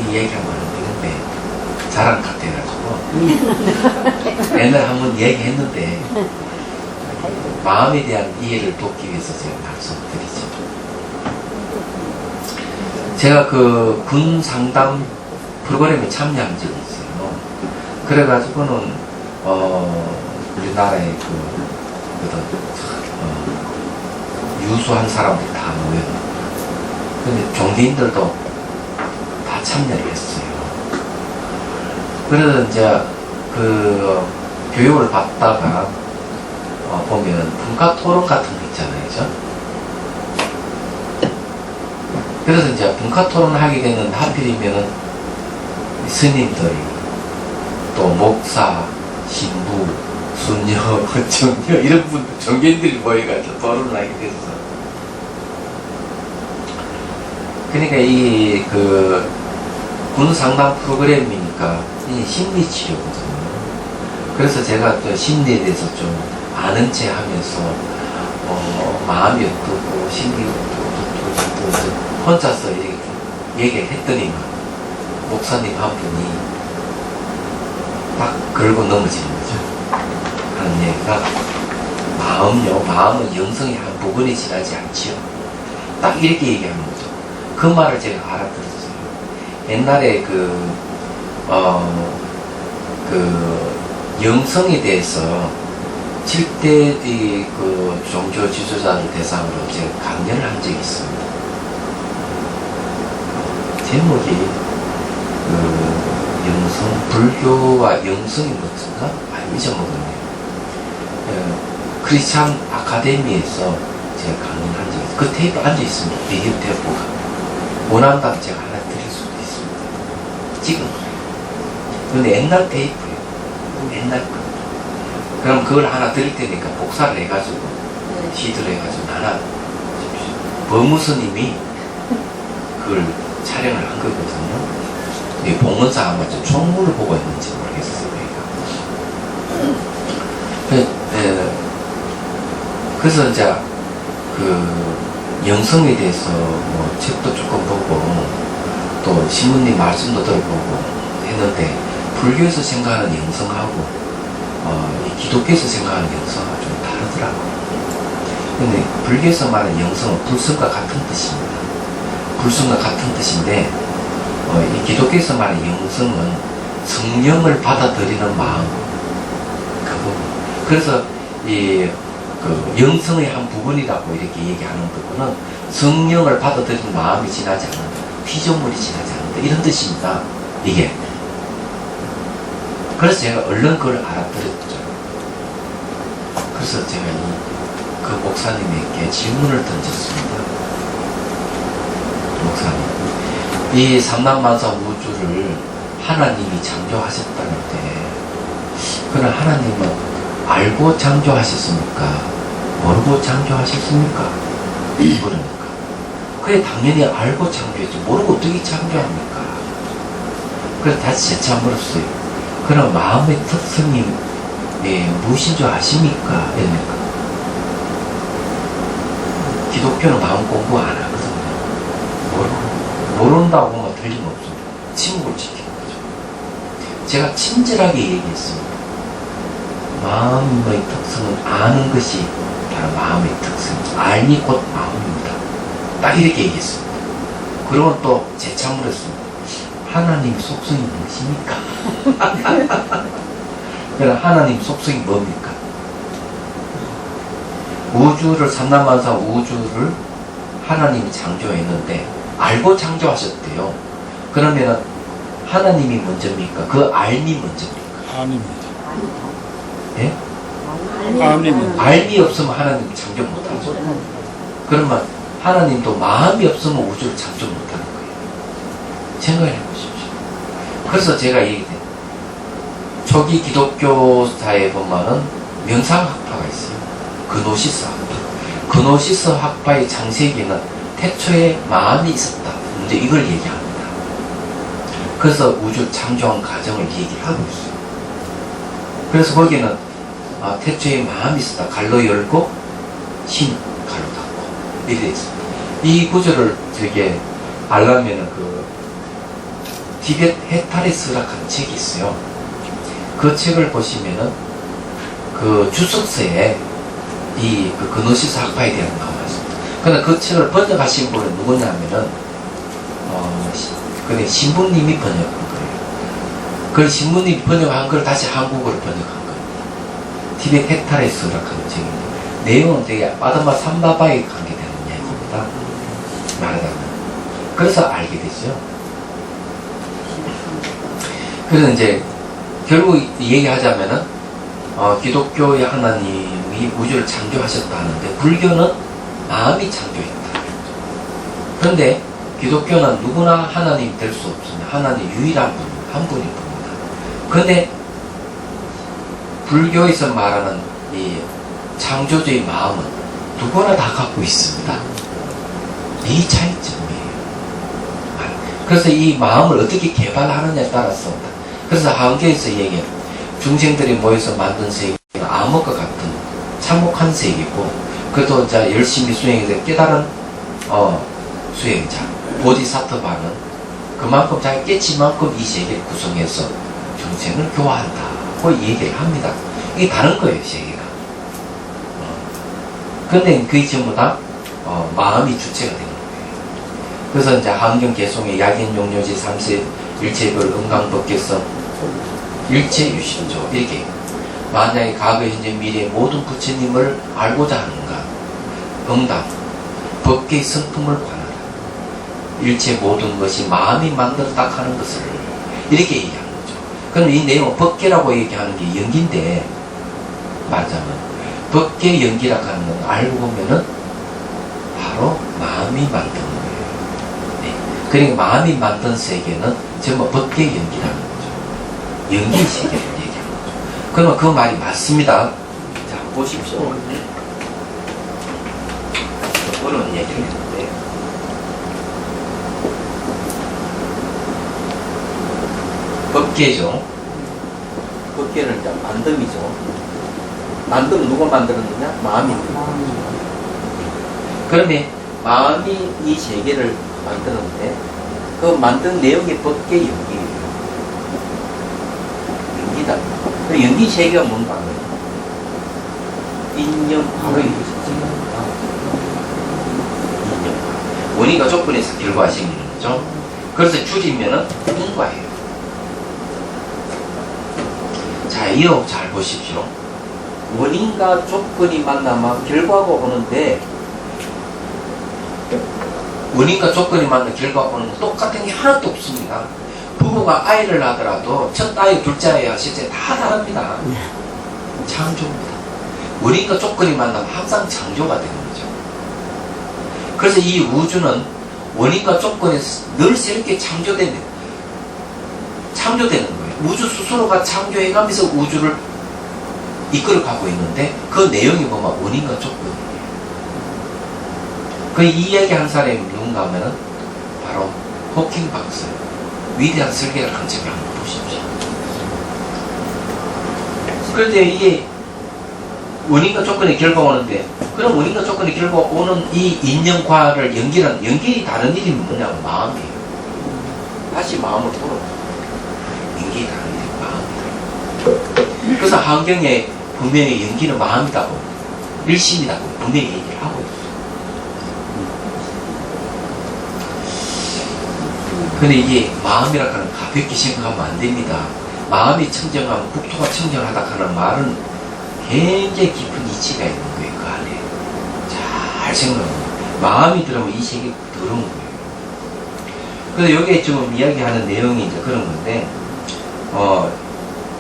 이 얘기하면 안 되는데 자랑 같아가지고 옛날에 한번 얘기했는데 마음에 대한 이해를 돕기 위해서 제가 말씀드리죠. 제가 그 군 상담 프로그램에 참여한 적이 있어요. 그래가지고는 우리나라의 유수한 사람들이 다 모였는데 근데 종교인들도 다 참여를 했어요. 그래서 이제 그 교육을 받다가 보면 분과 토론 같은 거 있잖아요. 그죠? 그래서 이제 분과 토론을 하게 되는 하필이면은 스님들이 또 목사, 신부, 순녀, 정녀 이런 분들 종교인들이 모여가지고 토론을 하게 됐어. 그러니까 이 군 상담 프로그램이니까 이 심리 치료거든요. 그래서 제가 또 심리에 대해서 좀 아는 체 하면서 마음이 어떻고 심리가 어떻고 혼자서 얘기를 했더니 목사님 한 분이 딱 걸고 넘어지는 거죠. 하는 얘기가 마음은 영성의 한 부분이 지나지 않지요. 딱 이렇게 얘기하는 거죠. 그 말을 제가 알아들었어요. 옛날에 영성에 대해서 7대 종교 지도자들 대상으로 제가 강연을 한 적이 있습니다. 제목이 영성, 불교와 영성이 뭐였나? 잊어먹었네요. 크리스찬 아카데미에서 제가 강연한 적이 있어요. 그 테이프 앉아있습니다. 비디오 테이프가. 원한다면 제가 하나 드릴 수도 있습니다. 지금. 근데 옛날 테이프예요. 옛날 거. 그럼 그걸 하나 드릴 테니까 복사를 해가지고, CD를 해가지고 하나 주십시오. 법무스님이 그걸 촬영을 한 거거든요. 이 봉헌사 아마 좀 총무를 보고 있는지 모르겠어요. 그래서 이제 영성에 대해서 뭐 책도 조금 보고 또 신부님 말씀도 들어보고 했는데 불교에서 생각하는 영성하고 이 기독교에서 생각하는 영성하고 좀 다르더라고요. 근데 불교에서 말하는 영성은 불성과 같은 뜻입니다. 불성과 같은 뜻인데 이 기독교에서 말하는 영성은 성령을 받아들이는 마음, 그 부분. 그래서 그 영성의 한 부분이라고 이렇게 얘기하는 부분은 성령을 받아들이는 마음이 지나지 않는다, 피조물이 지나지 않는다, 이런 뜻입니다. 이게. 그래서 제가 얼른 그걸 알아들었죠. 그래서 제가 그 목사님에게 질문을 던졌습니다. 목사님, 이 삼남만사 우주를 하나님이 창조하셨다는데, 그러나 하나님은 알고 창조하셨습니까? 모르고 창조하셨습니까? 그러니까. 그래, 당연히 알고 창조했지. 모르고 어떻게 창조합니까? 그래서 다시 재차 물었어요. 그럼 마음의 특성이 무엇인 줄 아십니까? 이러니까. 기독교는 마음 공부 안 하거든요. 모른다고 하면 틀림없습니다. 침묵을 지키는 거죠. 제가 친절하게 얘기했습니다. 마음의 특성은 아는 것이 바로 마음의 특성입니다. 알미 곧 마음입니다. 딱 이렇게 얘기했습니다. 그러면 또 재차 물었습니다. 하나님 속성이 무엇입니까? 그럼 하나님 속성이 뭡니까? 우주를, 삼남만사 우주를 하나님이 창조했는데 알고 창조하셨대요. 그러면 하나님이 먼저입니까? 그 알미 먼저입니까? 아닙니다. 예? 아닙니다. 알미 없으면 하나님 창조 못하죠. 그러면 하나님도 마음이 없으면 우주를 창조 못하는 거예요. 생각해 보십시오. 그래서 제가 얘기해요. 초기 기독교사에 보면은 명상학파가 있어요. 그노시스 학파. 그노시스 학파의 창세기는 태초에 마음이 있었다. 이제 이걸 얘기합니다. 그래서 우주 창조한 과정을 얘기하고 있어요. 그래서 거기는 태초에 마음이 있었다. 갈로 열고 힘 갈로 닫고 이래 있어요. 이 구절을 되게 알려면은 그 티벳 헤타레스라는 책이 있어요. 그 책을 보시면은 그 주석서에 그 그노시스 학파에 대한 나와 있습니다. 근데 그 책을 번역하신 분은 누구냐면은 그게 신부님이 번역한 거예요. 그 신부님이 번역한 걸 다시 한국어로 번역한 겁니다. 티벳 헤타레스라는 책입니다. 내용은 되게 아담마 삼바바에 관계되는 이야기입니다. 말하자면. 그래서 알게 됐어요. 그래서 이제 결국 얘기하자면은 기독교의 하나님이 우주를 창조하셨다 하는데 불교는 마음이 창조했다. 그런데 기독교는 누구나 하나님이 될 수 없습니다. 하나님 유일한 분, 한 분입니다. 그런데 불교에서 말하는 이 창조주의 마음은 누구나 다 갖고 있습니다. 이 차이점이에요. 그래서 이 마음을 어떻게 개발하느냐에 따라서, 그래서 하은교에서 얘기해요. 중생들이 모여서 만든 세계는 암흑과 같은 참혹한 세계고, 그래도 이제 열심히 수행해서 깨달은 수행자 보디사트바는 그만큼 자기 깨친 만큼 이 세계를 구성해서 중생을 교화한다고 얘기를 합니다. 이게 다른 거예요, 세계가. 근데 그게 전부 다 마음이 주체가 되는 거예요. 그래서 이제 한경 개송의 약인용료지 3세 일체별 음강법계성 일체유신조 이렇게, 만약에 과거 현재 미래 모든 부처님을 알고자 하는가, 응답 법계의 성품을 관하라. 일체 모든 것이 마음이 만들었다 하는 것을 이렇게 얘기하는 거죠. 그럼 이 내용은 법계라고 얘기하는 게 연기인데, 말하자면 법계 연기라고 하는 건 알고 보면은 바로 마음이 만든 거예요. 네. 그러니까 마음이 만든 세계는 전부 법계 연기라는 거죠. 연기 세계를 얘기하는 거죠. 그러면 그 말이 맞습니다. 자, 보십시오. 그런 얘기를 했는데, 법계죠. 법계는 이제 만듦이죠. 만듦 누가 만들었느냐? 마음이. 그러면 마음이 이 세계를 만들었는데 그 만든 내용이 법계 연기예요. 그 연기 세계가 뭔가 인연과로 이루어졌습니다. 인연과. 원인과 조건에서 결과가 생기는 거죠. 그래서 줄이면은 인과예요. 자, 이어 잘 보십시오. 원인과 조건이 만나면 결과가 오는데, 원인과 조건이 만나 결과가 오는 건 똑같은 게 하나도 없습니다. 부부가 아이를 낳더라도 첫 아이, 둘째 아이와 실제 다 다릅니다. 창조입니다. 원인과 조건이 만나면 항상 창조가 되는 거죠. 그래서 이 우주는 원인과 조건에서 늘 새롭게 창조되는 거예요. 우주 스스로가 창조해가면서 우주를 이끌어가고 있는데 그 내용이 보면 원인과 조건이에요. 그 이야기한 사람이 누군가 하면은 바로 호킹 박사. 위대한 설계를 한 점을 한번 보십시오. 그런데 이게 원인과 조건의 결과가 오는데, 그럼 원인과 조건의 결과가 오는 이 인연과를 연결이 다른 일이 뭐냐면 마음이에요. 다시 마음을 풀어. 연결이 다른 일이 마음이에요. 그래서 환경에 분명히 연기는 마음이다고, 일심이다고 분명히 얘기를 하고 있어요. 근데 이게 마음이라 하는 가볍게 생각하면 안 됩니다. 마음이 청정하면 국토가 청정하다 하는 말은 굉장히 깊은 이치가 있는 거예요. 그 안에 잘 생각하면 마음이 들어오면 이 세계가 더러운 거예요. 그래서 여기에 지금 이야기하는 내용이 이제 그런 건데,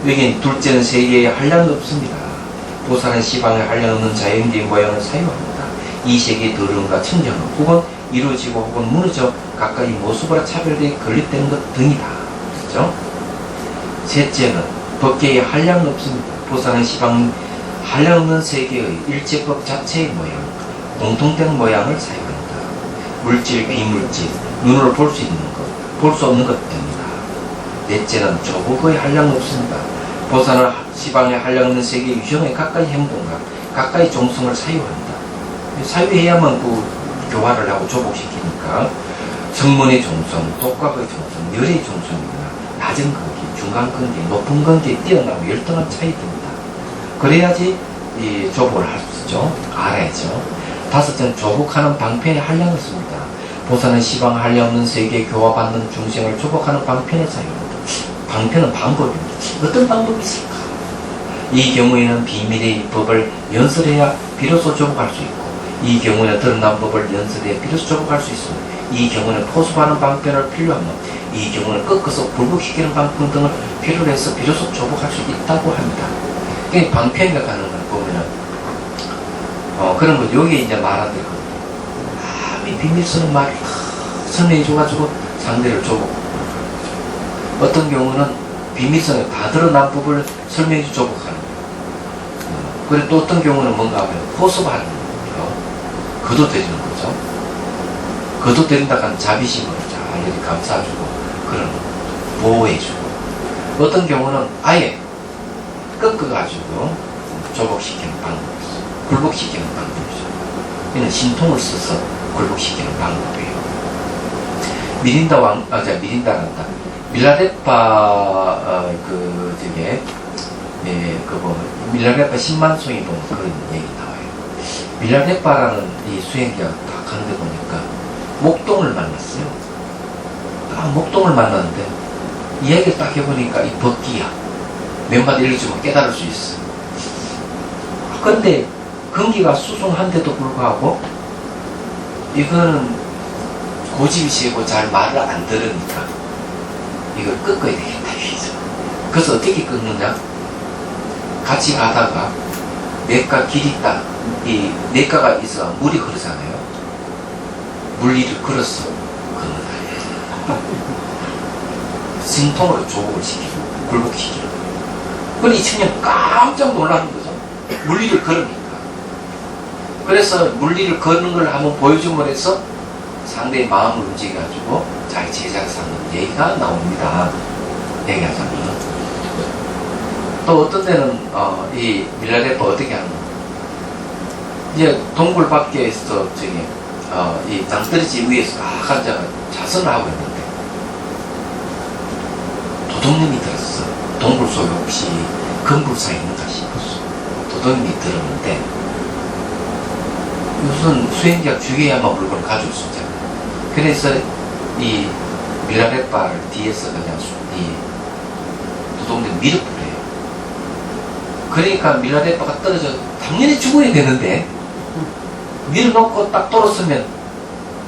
여기 둘째는 세계에 한량도 없습니다. 보살은 시방에 한량 없는 자연계의 모양을 사유합니다. 이 세계의 더러움과 청정은 혹은 이루어지고 혹은 무너져 각각의 모습으로 차별되게 건립된 것 등이다. 그렇죠? 셋째는 법계에 한량은 없습니다. 보살은 시방 한량 없는 세계의 일체법 자체의 모양, 공통된 모양을 사용한다. 물질, 비물질, 눈으로 볼 수 있는 것, 볼 수 없는 것 등이다. 넷째는 조국의 한량은 없습니다. 보살은 시방에 한량 없는 세계의 유형의 각각의 행동과 각각의 종성을 사유한다. 사유해야만 그 교화를 하고 조복시키니까 성문의 종성, 독각의 종성, 열의 종성이구나. 낮은 관계, 중간 관계, 높은 관계에 뛰어나고 열등한 차이입니다. 그래야지 이 조복을 할 수 있죠. 알아야죠. 다섯째는 조복하는 방편에 한량을 씁니다. 보살은 시방 한량 없는 세계에 교화받는 중생을 조복하는 방편에 사용합니다. 방편은 방법입니다. 어떤 방법이 있을까? 이 경우에는 비밀의 법을 연설해야 비로소 조복할 수 있고, 이 경우에는 드러난 법을 연설해 비로소 조복할 수 있습니다. 이 경우는 포섭하는 방편을 필요합니다. 이 경우는 꺾어서 굴복시키는 방편 등을 필요로 해서 비로소 조복할 수 있다고 합니다. 그러니까 방편이라고 하는 걸 보면은 그런 거 여기 이제 말한 대로 이 비밀스러운 말을 설명해 줘가지고 상대를 조복. 어떤 경우는 비밀성에 다 드러난 법을 설명해 줘 조복하는 거예요. 그리고 또 어떤 경우는 뭔가 하면 포섭하는 거예요. 거둬들이는 거죠. 거둬들인다 하는 자비심으로 잘 이렇게 감싸주고 그런 보호해주고, 어떤 경우는 아예 꺾어가지고 조복시키는 방법이죠. 굴복시키는 방법이죠. 이는 신통을 써서 굴복시키는 방법이에요. 미린다란다. 밀라레파 밀라레파 10만송이 보면 그런 얘기 나와요. 밀라레파라는 이 수행자가 딱 가는데 보니까 목동을 만났어요. 목동을 만났는데 이야기를 딱 해보니까 이 법기야. 몇 마디 읽어주면 깨달을 수 있어. 그런데 근기가 수승한데도 불구하고 이거는 고집이 세고 잘 말을 안 들으니까 이걸 꺾어야 되겠다. 그래서 어떻게 꺾느냐? 같이 가다가 냇가 길이 딱, 이 냇가가 있어 물이 흐르잖아요. 물 위를 걸었어. 걷는다. 신통으로 조복을 시키고 굴복시키고. 그런데 이 청년 깜짝 놀라는 거죠. 물 위를 걸으니까. 그래서 물 위를 걷는 걸 한번 보여줌으로 해서 상대의 마음을 움직여가지고 자기 제자가 사는 얘기가 나옵니다. 얘기하자면. 또 어떤 데는 이 밀라레파 어떻게 하는 거예요? 이제 동굴 밖에서 이 낭떠러지 위에서 딱 앉아가 자선을 하고 있는데 도둑놈이 들었어. 동굴 속에 혹시 금불사 있는 것이 도둑이 들었는데 우선 수행자가 죽여야만 물건을 가져올 수 있잖아요. 그래서 이 밀라레바를 뒤에서 그냥 이 도둑이 밀어버려요. 그러니까 밀라레바가 떨어져 당연히 죽어야 되는데 밀어놓고 딱 돌았으면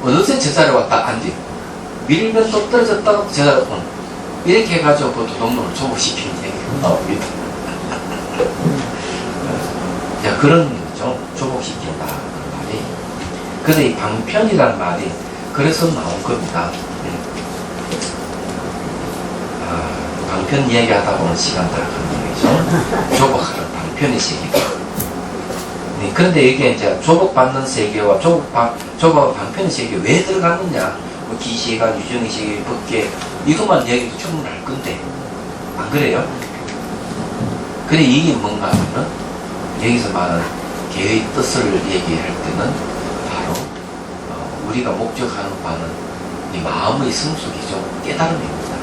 어느새 제자리에 왔다 앉아. 밀면 또 떨어졌다가 제자리에 오는. 이렇게 해가지고 그 도둑놈을 조복시키는 얘기가 나옵니다. 자, 그런 거죠. 조복시킨다. 그 말이. 근데 이 방편이라는 말이 그래서 나온 겁니다. 방편 이야기 하다 보면 시간 다 가는 얘기죠. 조복하는 방편의 세계가. 네, 그런데 이게 이제 조복받는 세계와 조복 방편의 세계 왜 들어갔느냐? 뭐 기시가, 유정의 세계, 법계, 이것만 이야기도 충분할 건데, 안 그래요? 그래, 이게 뭔가 하면은, 여기서 말하는 개의 뜻을 얘기할 때는 바로, 우리가 목적하는 바는 이 마음의 성숙이죠. 깨달음입니다.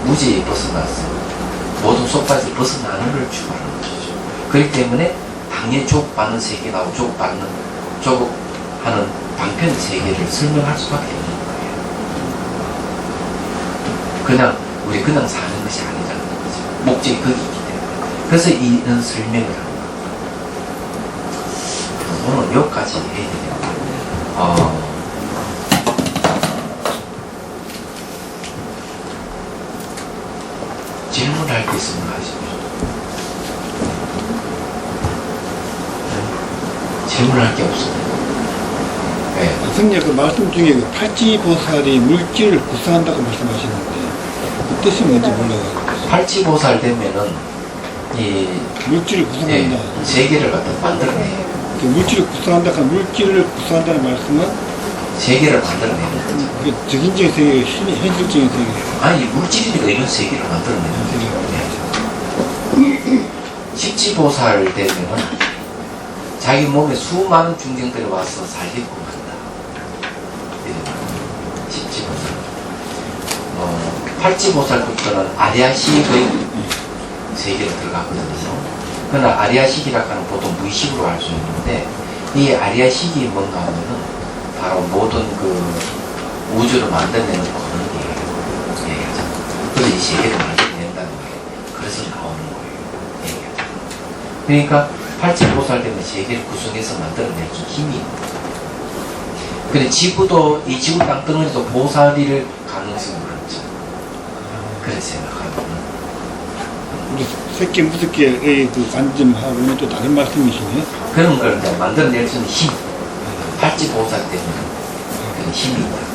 무지에 벗어나서 모든 속까지 벗어나는 걸 추구하는 것이죠. 그렇기 때문에 당연히 조복받는 세계 나오고 조복하는 방편 세계를 설명할 수밖에 없는 거예요. 우리 그냥 사는 것이 아니라는 거죠. 목적이 거기 있기 때문에. 그래서 이런 설명을 합니다. 오늘 여기까지 해야 되겠다. 질문할 게 있으면 하십시오. 질문할 게 없습니다. 네. 선생님 그 말씀 중에 그 팔찌보살이 물질을 구성한다고 말씀하시는데 그 뜻이 뭔지 몰라요. 팔찌보살 되면은 이 물질을 구성한다. 세계를 갖다 만들어내요. 그 물질을 구성한다 하면 물질을 구성한다는 말씀은 세계를 만들어내는 거죠. 그 적인적인 세계, 현실적인 세계. 아니 물질이니까 이런 세계를 만들어내는 거죠. 네. 십지보살 되면은 자기 몸에 수많은 중생들이 와서 살게끔 한다. 이런 십지보살. 팔찌보살부터는 아리아식의 세계로 들어가거든요. 그러나 아리아식이라고 하는 보통 무의식으로 할 수 있는데 이 아리아식이 뭔가 하면은 바로 모든 그 우주를 만들어내는 그런 얘기하죠. 그래서 이 세계를 만들어낸다는 거예요. 그래서 나오는 거예요. 얘기하죠. 그러니까 팔찌보살 되면 세계를 구성해서 만들어낼 수 힘이 있는 거예요. 근데 지구도 이 지구 땅덩어리도 보살일 가능성이 많죠. 그렇게 생각하면 우리 새끼 무섭게의 그 관점하고는 또 다른 말씀이시네. 그런 걸 만들어낼 수 있는 힘, 팔찌보살 때문에 그런 힘이 있다.